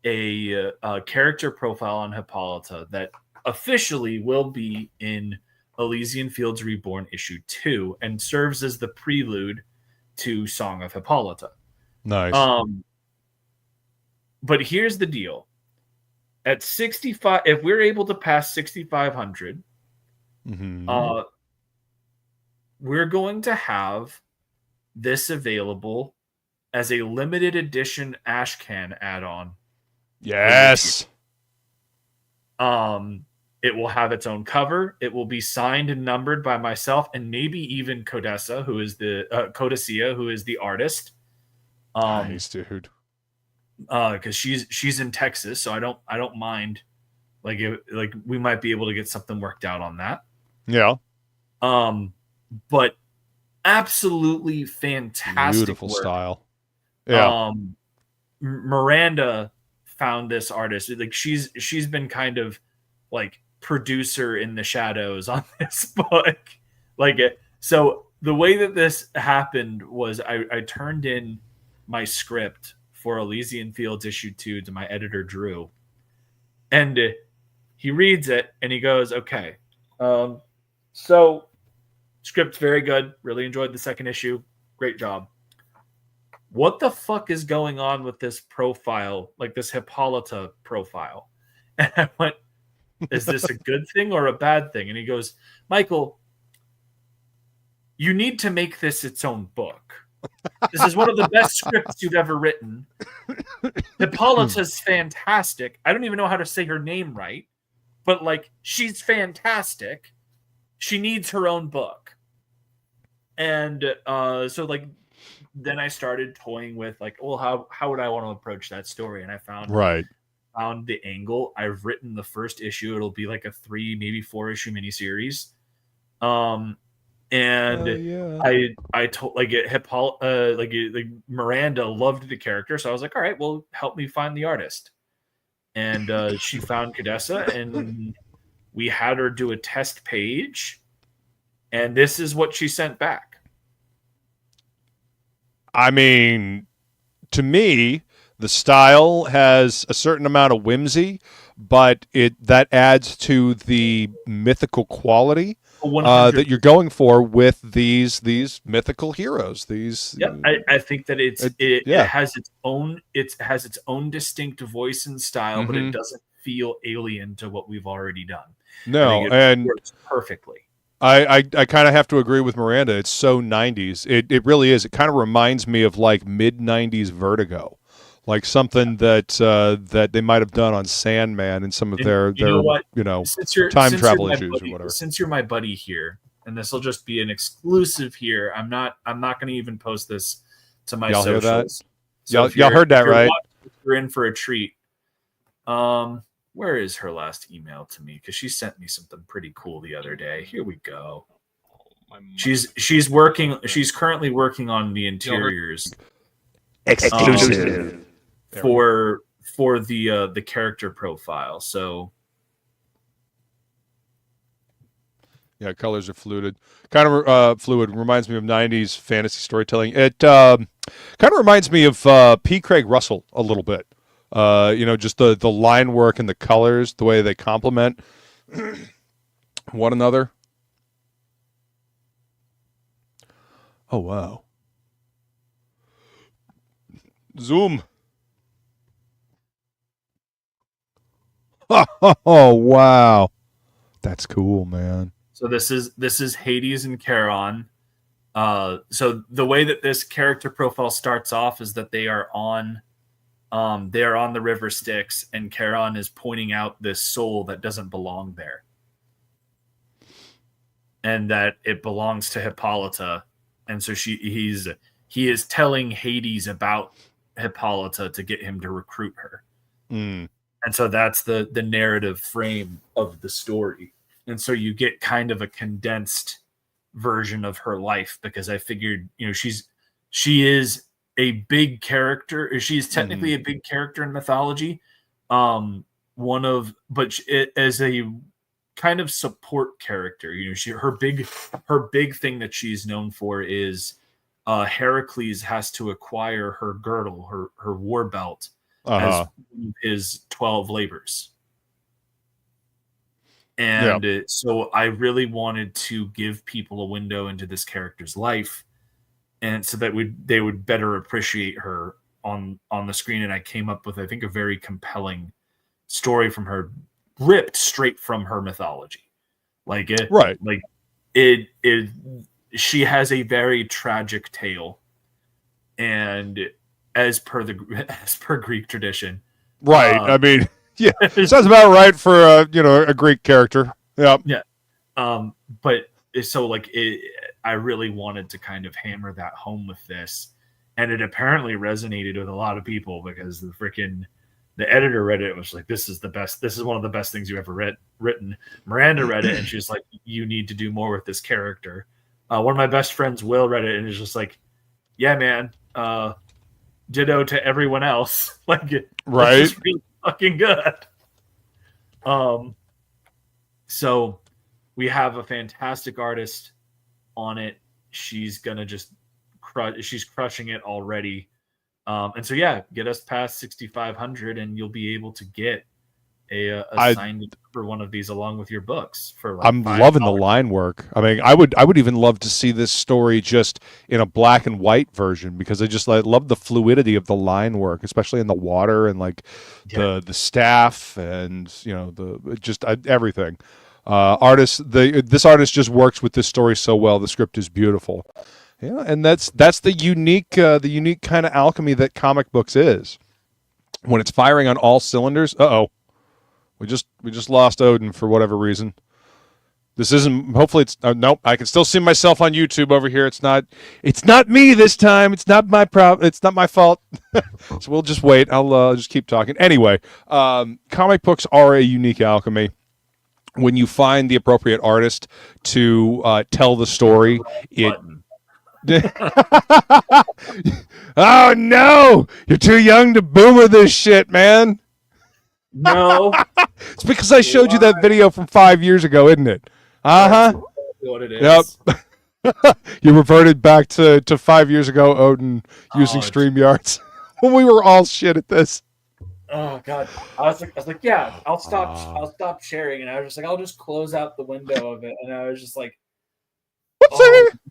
a character profile on Hippolyta that officially will be in Elysian Fields Reborn issue 2 and serves as the prelude to Song of Hippolyta. Nice. But here's the deal. At 65, if we're able to pass 6,500, we're going to have this available as a limited edition Ashcan add-on. Yes. It will have its own cover. It will be signed and numbered by myself and maybe even Codessa, who is the Codicea, who is the artist. Nice, dude. Because she's in Texas, so I don't mind. Like we might be able to get something worked out on that. Yeah. But absolutely fantastic, beautiful work. Style. Yeah. Miranda found this artist. Like she's been kind of like producer in the shadows on this book. So the way that this happened was I turned in my script for Elysian Fields issue 2 to my editor Drew, and he reads it and he goes, "Okay, so script's very good. Really enjoyed the second issue. Great job. What the fuck is going on with this profile, like this Hippolyta profile?" And I went, "Is this a good thing or a bad thing?" And he goes, "Michael, you need to make this its own book. This is one of the best scripts you've ever written. Hippolyta's fantastic. I don't even know how to say her name right, but like she's fantastic. She needs her own book." And so like then I started toying with like, well, how would I want to approach that story? And I found the angle. I've written the first issue. It'll be like a 3, maybe 4 issue miniseries. I told like Miranda loved the character, so I was like, all right, well, help me find the artist. And she found Cadessa, and we had her do a test page, and this is what she sent back. I mean, to me, the style has a certain amount of whimsy, but that adds to the mythical quality that you're going for with these mythical heroes. I think that it has its own distinct voice and style, but it doesn't feel alien to what we've already done. No, and works perfectly. I kind of have to agree with Miranda. It's so 90s. It really is. It kind of reminds me of like mid-90s Vertigo, like something that they might have done on Sandman and some of their time travel issues or whatever. Since you're my buddy here, and this will just be an exclusive here, I'm not going to even post this to my socials. Hear that? So y'all heard that right? You're in for a treat. Where is her last email to me? Because she sent me something pretty cool the other day. Here we go. She's currently working on the interiors. Exclusive. For the character profile. So yeah, colors are fluid. Kind of fluid. Reminds me of 90s fantasy storytelling. It kind of reminds me of P. Craig Russell a little bit. Just the line work and the colors, the way they complement one another. Oh, wow. Zoom. Oh, wow. That's cool, man. So this is Hades and Charon. So the way that this character profile starts off is that they are on the river Styx, and Charon is pointing out this soul that doesn't belong there, and that it belongs to Hippolyta. And so he is telling Hades about Hippolyta to get him to recruit her. And so that's the narrative frame of the story. And so you get kind of a condensed version of her life, because I figured, she is a big character. She's technically a big character in mythology, As a kind of support character, her big thing that she's known for is Heracles has to acquire her girdle, her war belt, as his 12 labors. And so I really wanted to give people a window into this character's life, and so that they would better appreciate her on the screen. And I came up with, I think, a very compelling story from her, ripped straight from her mythology. She has a very tragic tale, and as per Greek tradition, right? I mean, yeah, sounds about right for a Greek character. Yeah. But so I really wanted to kind of hammer that home with this, and it apparently resonated with a lot of people because the editor read it and was like, "This is the best. This is one of the best things you ever written." Miranda read it and she's like, "You need to do more with this character." One of my best friends, Will, read it and is just like, "Yeah, man. Ditto to everyone else." Right? It's really fucking good. So we have a fantastic artist on it. She's gonna just she's crushing it already. And so get us past 6,500 and you'll be able to get a signed for one of these along with your books for I'm loving the line work. I mean, I would even love to see this story just in a black and white version, because I love the fluidity of the line work, especially in the water and the staff and everything. This artist just works with this story so well. The script is beautiful. Yeah, and that's the unique kind of alchemy that comic books is. When it's firing on all cylinders. We just lost Oden for whatever reason. This isn't. Hopefully, it's nope. I can still see myself on YouTube over here. It's not me this time. It's not my problem. It's not my fault. So we'll just wait. I'll just keep talking. Anyway, comic books are a unique alchemy. When you find the appropriate artist to tell the story, oh no! You're too young to boomer this shit, man. No, it's because I showed you that video from 5 years ago, isn't it? What it is. Yep. You reverted back to 5 years ago, Oden, using StreamYards when we were all shit at this. Oh god, I was like, yeah, I'll stop sharing, and I was just like, I'll just close out the window of it, and I was just like,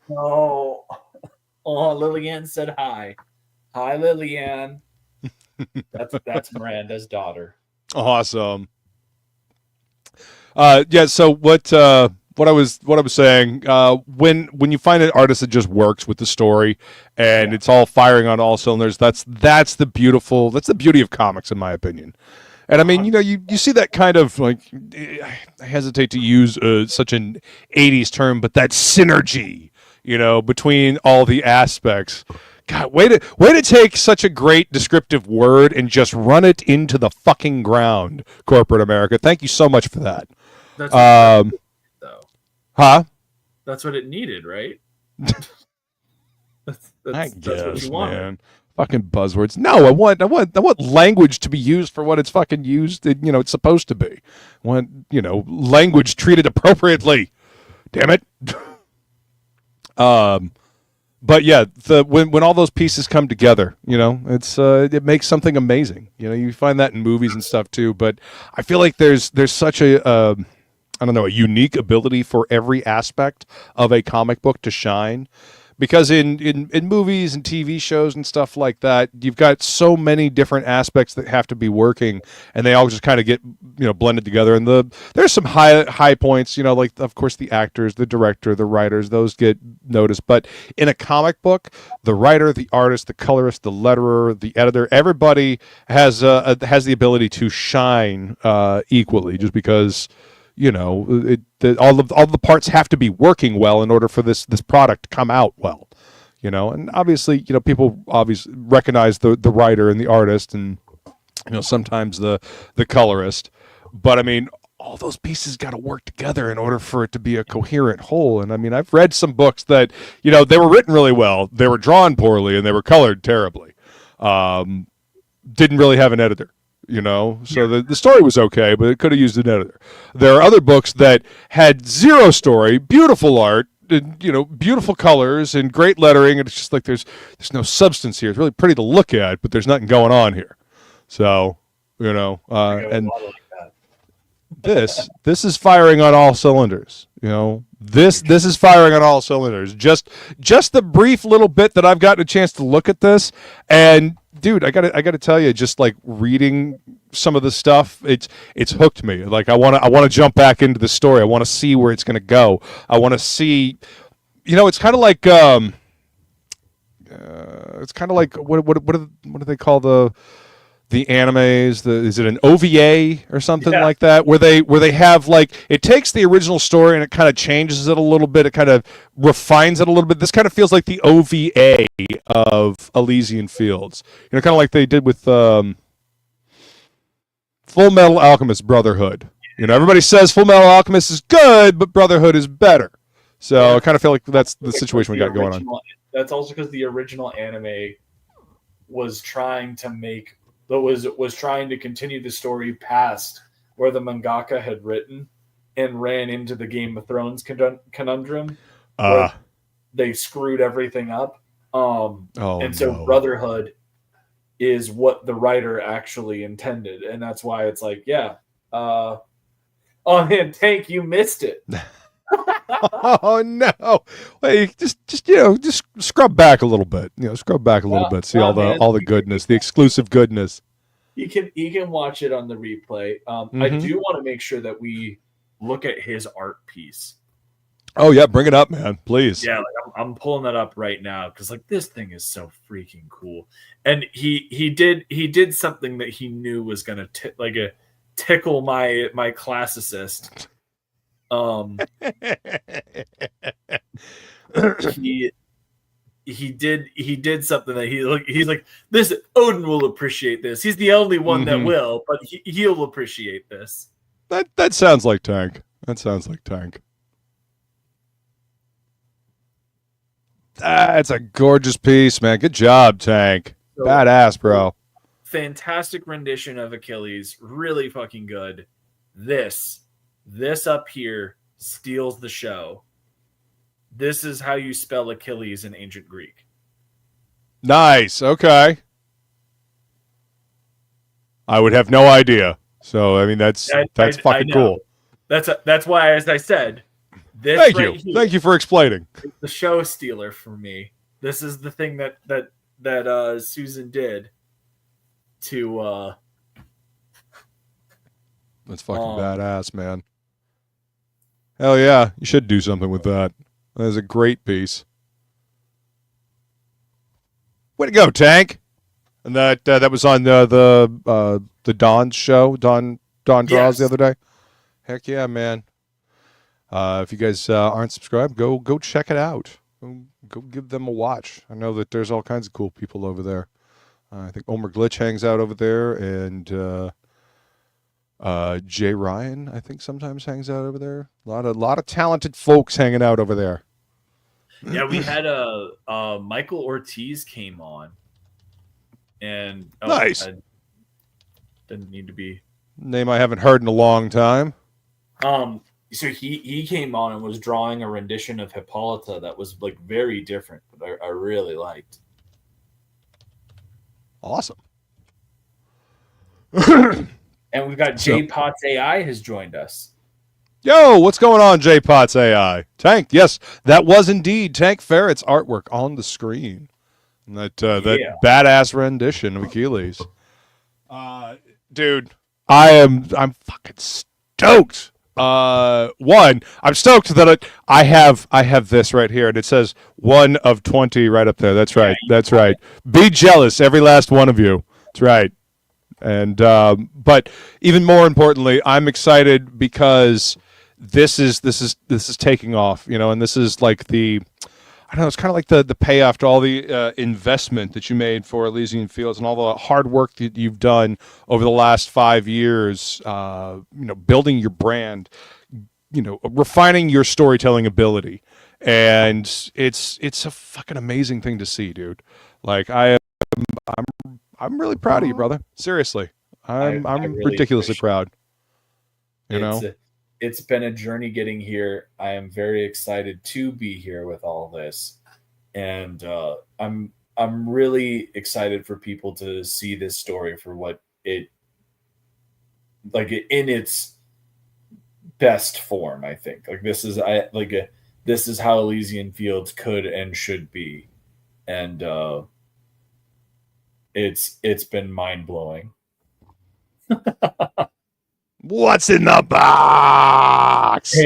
no. Oh, Lillian said hi. Hi, Lillian. That's Miranda's daughter. Awesome. So what I was saying, when you find an artist that just works with the story and it's all firing on all cylinders, that's the beauty of comics, in my opinion. And I mean, you see that kind of I hesitate to use such an 80s term, but that synergy, between all the aspects. God, way to take such a great descriptive word and just run it into the fucking ground, corporate America. Thank you so much for that. That's what it needed, though. Huh? That's what it needed, right? I guess, what you wanted. Man. Fucking buzzwords. No, I want language to be used for what it's fucking used. It's supposed to be. I want language treated appropriately. Damn it. But yeah, when all those pieces come together, it makes something amazing. You find that in movies and stuff too. But I feel like there's such a unique ability for every aspect of a comic book to shine. Because in movies and TV shows and stuff like that, you've got so many different aspects that have to be working, and they all just kind of get blended together. And there's some high points, like of course the actors, the director, the writers, those get noticed. But in a comic book, the writer, the artist, the colorist, the letterer, the editor, everybody has the ability to shine equally, just because. All the parts have to be working well in order for this product to come out well, and obviously, people obviously recognize the writer and the artist and, sometimes the colorist, but I mean, all those pieces got to work together in order for it to be a coherent whole. And I mean, I've read some books that, they were written really well, they were drawn poorly, and they were colored terribly. Didn't really have an editor. you know? So the story was okay, but it could have used an editor. There are other books that had zero story, beautiful art, and, you know, beautiful colors and great lettering, and it's just like there's no substance here. It's really pretty to look at, but there's nothing going on here. So, you know, and this is firing on all cylinders. You know, this is firing on all cylinders. Just the brief little bit that I've gotten a chance to look at this, and dude, I gotta tell you, just like reading some of the stuff, it's hooked me. Like I wanna jump back into the story. I want to see where it's gonna go. I want to see, you know, it's kind of like what do they call the animes? Is it an OVA or something like that? Where they have, like, it takes the original story and it kind of changes it a little bit. It kind of refines it a little bit. This kind of feels like the OVA of Elysian Fields. You know, kind of like they did with Full Metal Alchemist Brotherhood. You know, everybody says Full Metal Alchemist is good, but Brotherhood is better. So I kind of feel like that's the situation we got going on. That's also because the original anime was trying to was trying to continue the story past where the mangaka had written and ran into the Game of Thrones conundrum. Where they screwed everything up. So Brotherhood is what the writer actually intended. And that's why it's like, oh man, Tank, you missed it. Oh no! Wait, just scrub back a little bit. You know, scrub back a little bit. See all the goodness, the exclusive goodness. You can watch it on the replay. I do want to make sure that we look at his art piece. Oh yeah, bring it up, man, please. Yeah, like I'm pulling that up right now because like this thing is so freaking cool. And he did something that he knew was gonna tickle my classicist. He did something that he's like, this Oden will appreciate this. He's the only one that will, but he'll appreciate this. That sounds like Tank. That sounds like Tank. That's a gorgeous piece, man. Good job, Tank. So, badass, bro. Fantastic rendition of Achilles. Really fucking good. This up here steals the show. This is how you spell Achilles in ancient Greek. Nice. Okay. I would have no idea. So I mean, that's fucking cool. That's why, as I said, this. Thank you. Thank you for explaining. The show stealer for me. This is the thing that Susan did to. That's fucking badass, man. Hell yeah, you should do something with that. That is a great piece. Way to go, Tank! And that was on the Dawn's show, Dawn Draws the other day. Heck yeah, man! If you guys aren't subscribed, go check it out. Go give them a watch. I know that there's all kinds of cool people over there. I think Omer Glitch hangs out over there, and Jay Ryan, I think, sometimes hangs out over there. A lot of talented folks hanging out over there. Yeah, we had Michael Ortiz came on, and nice. Didn't need to be name I haven't heard in a long time. So he came on and was drawing a rendition of Hippolyta that was like very different, but I really liked. Awesome. And we've got J Potts AI has joined us. Yo, what's going on, J Potts AI? Tank, yes, that was indeed Tank Ferret's artwork on the screen. And that badass rendition of Achilles. Dude, I'm fucking stoked. I'm stoked that I have this right here, and it says 1 of 20 right up there. That's right. That's right. Be jealous, every last one of you. That's right. And but even more importantly, I'm excited because this is taking off, you know, and this is like I don't know, it's kind of like the payoff to all the investment that you made for Elysian Fields and all the hard work that you've done over the last 5 years, building your brand, refining your storytelling ability. And it's a fucking amazing thing to see, dude. Like I'm really proud of you, brother. Seriously. I'm really ridiculously proud. You know, it's been a journey getting here. I am very excited to be here with all this, and I'm really excited for people to see this story for what it in its best form. I think this is how Elysian Fields could and should be, and it's been mind blowing. What's in the box?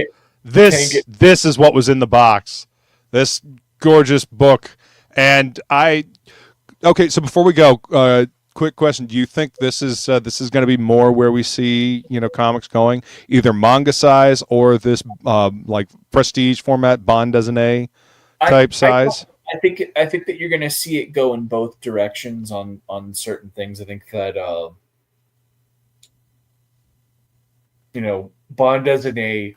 This is what was in the box. This gorgeous book. And okay, so before we go, quick question: do you think this is going to be more where we see comics going, either manga size or this like prestige format, bande dessinée type size? I think that you're going to see it go in both directions on certain things. I think that bande dessinée,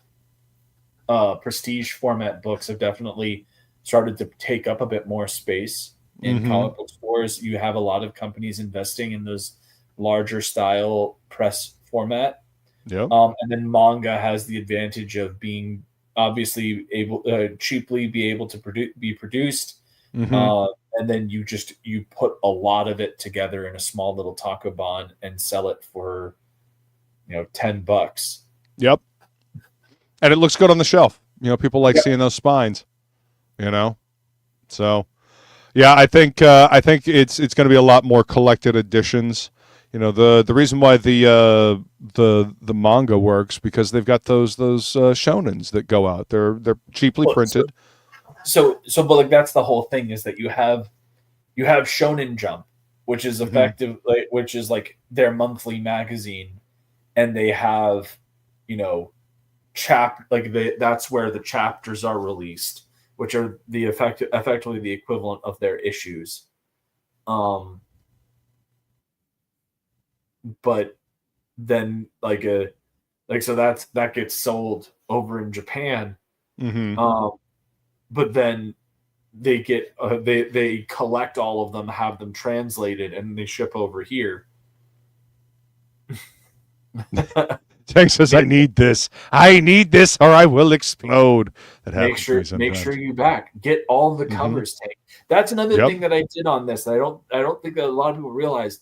prestige format books have definitely started to take up a bit more space in comic book stores. You have a lot of companies investing in those larger style press format. Yep. And then manga has the advantage of being obviously able cheaply be able to be produced. And then you put a lot of it together in a small little tankobon and sell it for $10. Yep. And it looks good on the shelf. People like seeing those spines. So yeah, I think it's going to be a lot more collected editions. The reason why the manga works because they've got those shonens that go out. They're cheaply printed. But that's the whole thing, is that you have Shonen Jump, which is effective, which is like their monthly magazine, and they have that's where the chapters are released, which are effectively the equivalent of their issues. But then so that gets sold over in Japan. But then they get they collect all of them, have them translated, and they ship over here. Tank says, I need this, or I will explode. Make sure you get all the covers, Tank. That's another thing that I did on this. I don't think that a lot of people realize.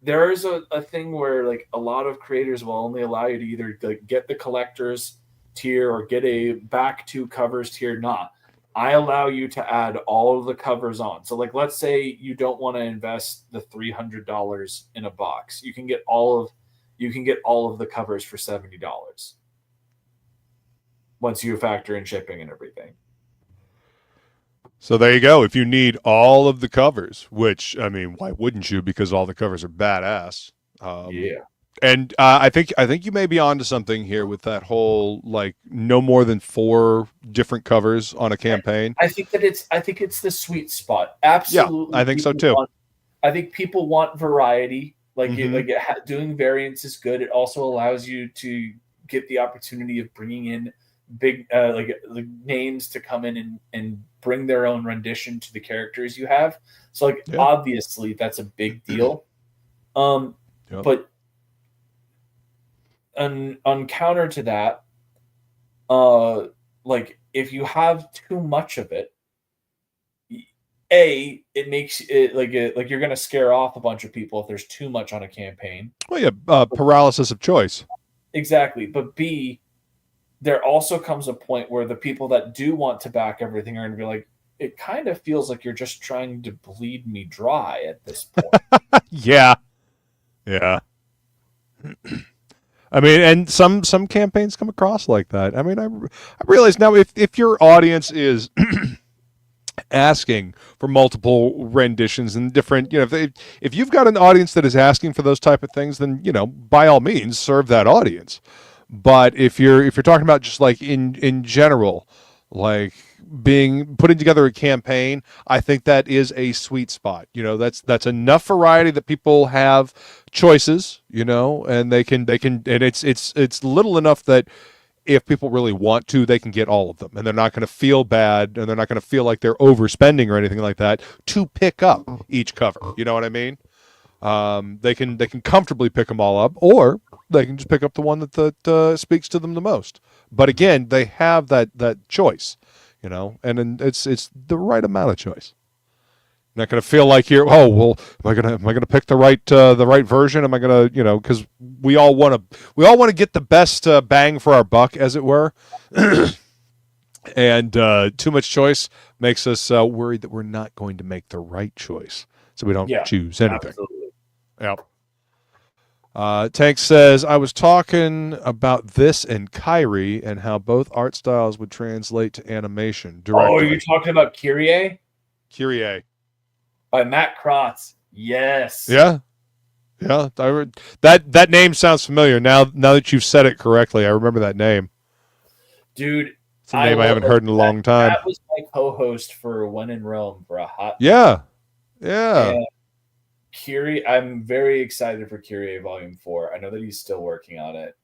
There is a thing where a lot of creators will only allow you to either get the collector's tier or get a back two covers tier. I allow you to add all of the covers on. So let's say you don't want to invest the $300 in a box. You can get all of the covers for $70 once you factor in shipping and everything. So there you go. If you need all of the covers, which, I mean, why wouldn't you? Because all the covers are badass. Yeah. And I think you may be onto something here with that whole no more than 4 different covers on a campaign. I think it's the sweet spot. Absolutely. Yeah, I think so too. I think people want variety. Doing variants is good. It also allows you to get the opportunity of bringing in big names to come in and bring their own rendition to the characters you have. So obviously that's a big deal. But on counter to that, if you have too much of it, it makes it you're going to scare off a bunch of people if there's too much on a campaign. Well, yeah, paralysis of choice. Exactly. But B, there also comes a point where the people that do want to back everything are going to be like, it kind of feels like you're just trying to bleed me dry at this point. Yeah. I mean, and some campaigns come across like that. I mean, I realize now if your audience is asking for multiple renditions and different, if you've got an audience that is asking for those type of things, then by all means serve that audience. But if you're talking about just in general, putting together a campaign, I think that is a sweet spot. That's enough variety that people have choices, and they can and it's little enough that if people really want to, they can get all of them, and they're not going to feel bad, and they're not going to feel like they're overspending or anything like that to pick up each cover. You know what I mean? They can comfortably pick them all up, or they can just pick up the one that speaks to them the most. But again, they have that choice, and it's the right amount of choice. You're not going to feel like you're, oh well, am I gonna pick the right version? Am I gonna, because we all want to get the best bang for our buck, as it were. And too much choice makes us worried that we're not going to make the right choice, so we don't choose anything. Absolutely. Yep. Tank says, I was talking about this and Kyrie and how both art styles would translate to animation directly. Oh, are you talking about Kyrie? Kyrie. By Matt Krotz. Yes. Yeah. Yeah. That name sounds familiar. Now that you've said it correctly, I remember that name. Dude. It's a name I haven't heard in a long time. That was my co-host for When in Rome for a hot Yeah. Yeah. And Kyrie, I'm very excited for Kyrie Volume 4. I know that he's still working on it.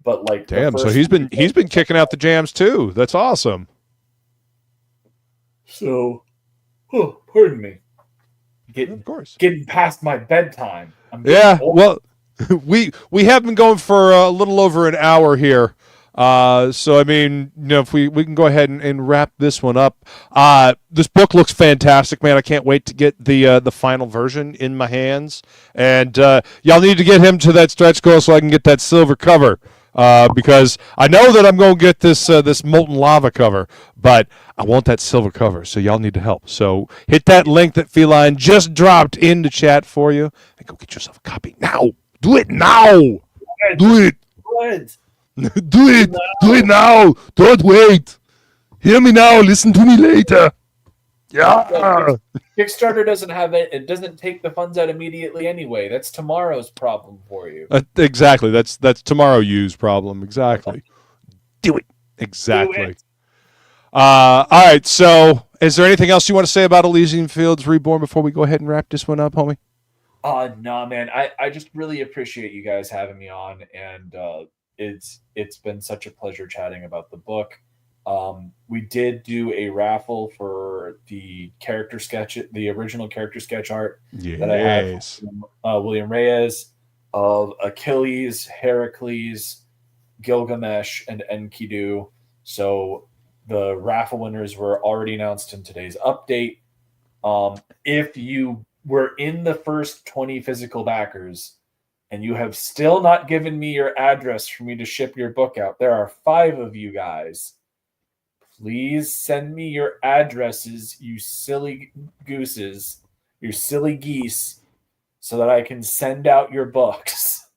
But like damn, so he's been kicking out the jams too. That's awesome. So pardon me. Of course. Getting past my bedtime. Well, we have been going for a little over an hour here. So I mean, if we can go ahead and wrap this one up. This book looks fantastic, man. I can't wait to get the final version in my hands. And y'all need to get him to that stretch goal so I can get that silver cover. Because I know that I'm going to get this molten lava cover, but I want that silver cover, so y'all need to help. So hit that link that Feline just dropped into chat for you, and go get yourself a copy now. Do it now. Do it. What? Do it. No. Do it now. Don't wait. Hear me now. Listen to me later. Yeah. Kickstarter doesn't have it. It doesn't take the funds out immediately anyway. That's tomorrow's problem for you. Exactly. That's tomorrow you's problem. Exactly. Do it. Exactly. Do it. All right. So, is there anything else you want to say about Elysian Fields Reborn before we go ahead and wrap this one up, homie? No, man. I just really appreciate you guys having me on, and it's been such a pleasure chatting about the book. We did do a raffle for the character sketch, the original character sketch art that I have from William Reyes of Achilles, Heracles, Gilgamesh, and Enkidu. So the raffle winners were already announced in today's update. If you were in the first 20 physical backers and you have still not given me your address for me to ship your book out, there are 5 of you guys. Please send me your addresses, you silly gooses, you silly geese, so that I can send out your books.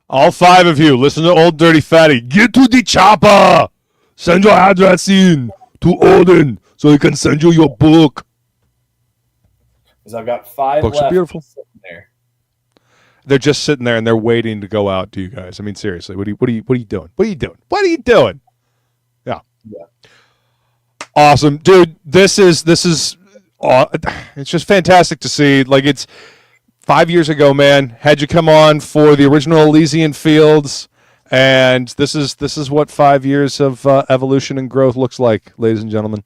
All 5 of you, listen to Old Dirty Fatty. Get to the chopper. Send your address in to Oden so he can send you your book. Because I've got 5 books left are beautiful. Sitting there. They're just sitting there and they're waiting to go out to you guys. I mean, seriously, what are you doing? What are you doing? What are you doing? Yeah. Awesome, dude. This is it's just fantastic to see. Like, it's 5 years ago, man. Had you come on for the original Elysian Fields, and this is what 5 years of evolution and growth looks like, ladies and gentlemen.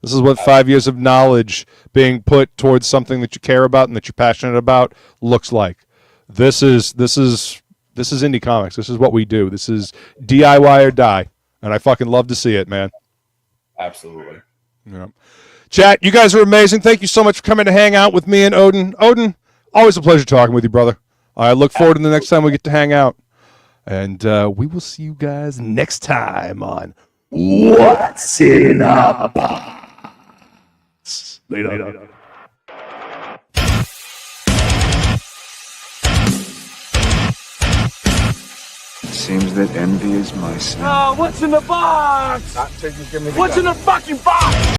This is what 5 years of knowledge being put towards something that you care about and that you're passionate about looks like. This is indie comics. This is what we do. This is DIY or die, and I fucking love to see it, man. Absolutely. Yeah. Chat, you guys are amazing. Thank you so much for coming to hang out with me and Oden. Oden, always a pleasure talking with you, brother. I look forward to the next time we get to hang out. And we will see you guys next time on What's in a Box. Later. Seems that envy is my sin. Oh, what's in the box? What's in the fucking box?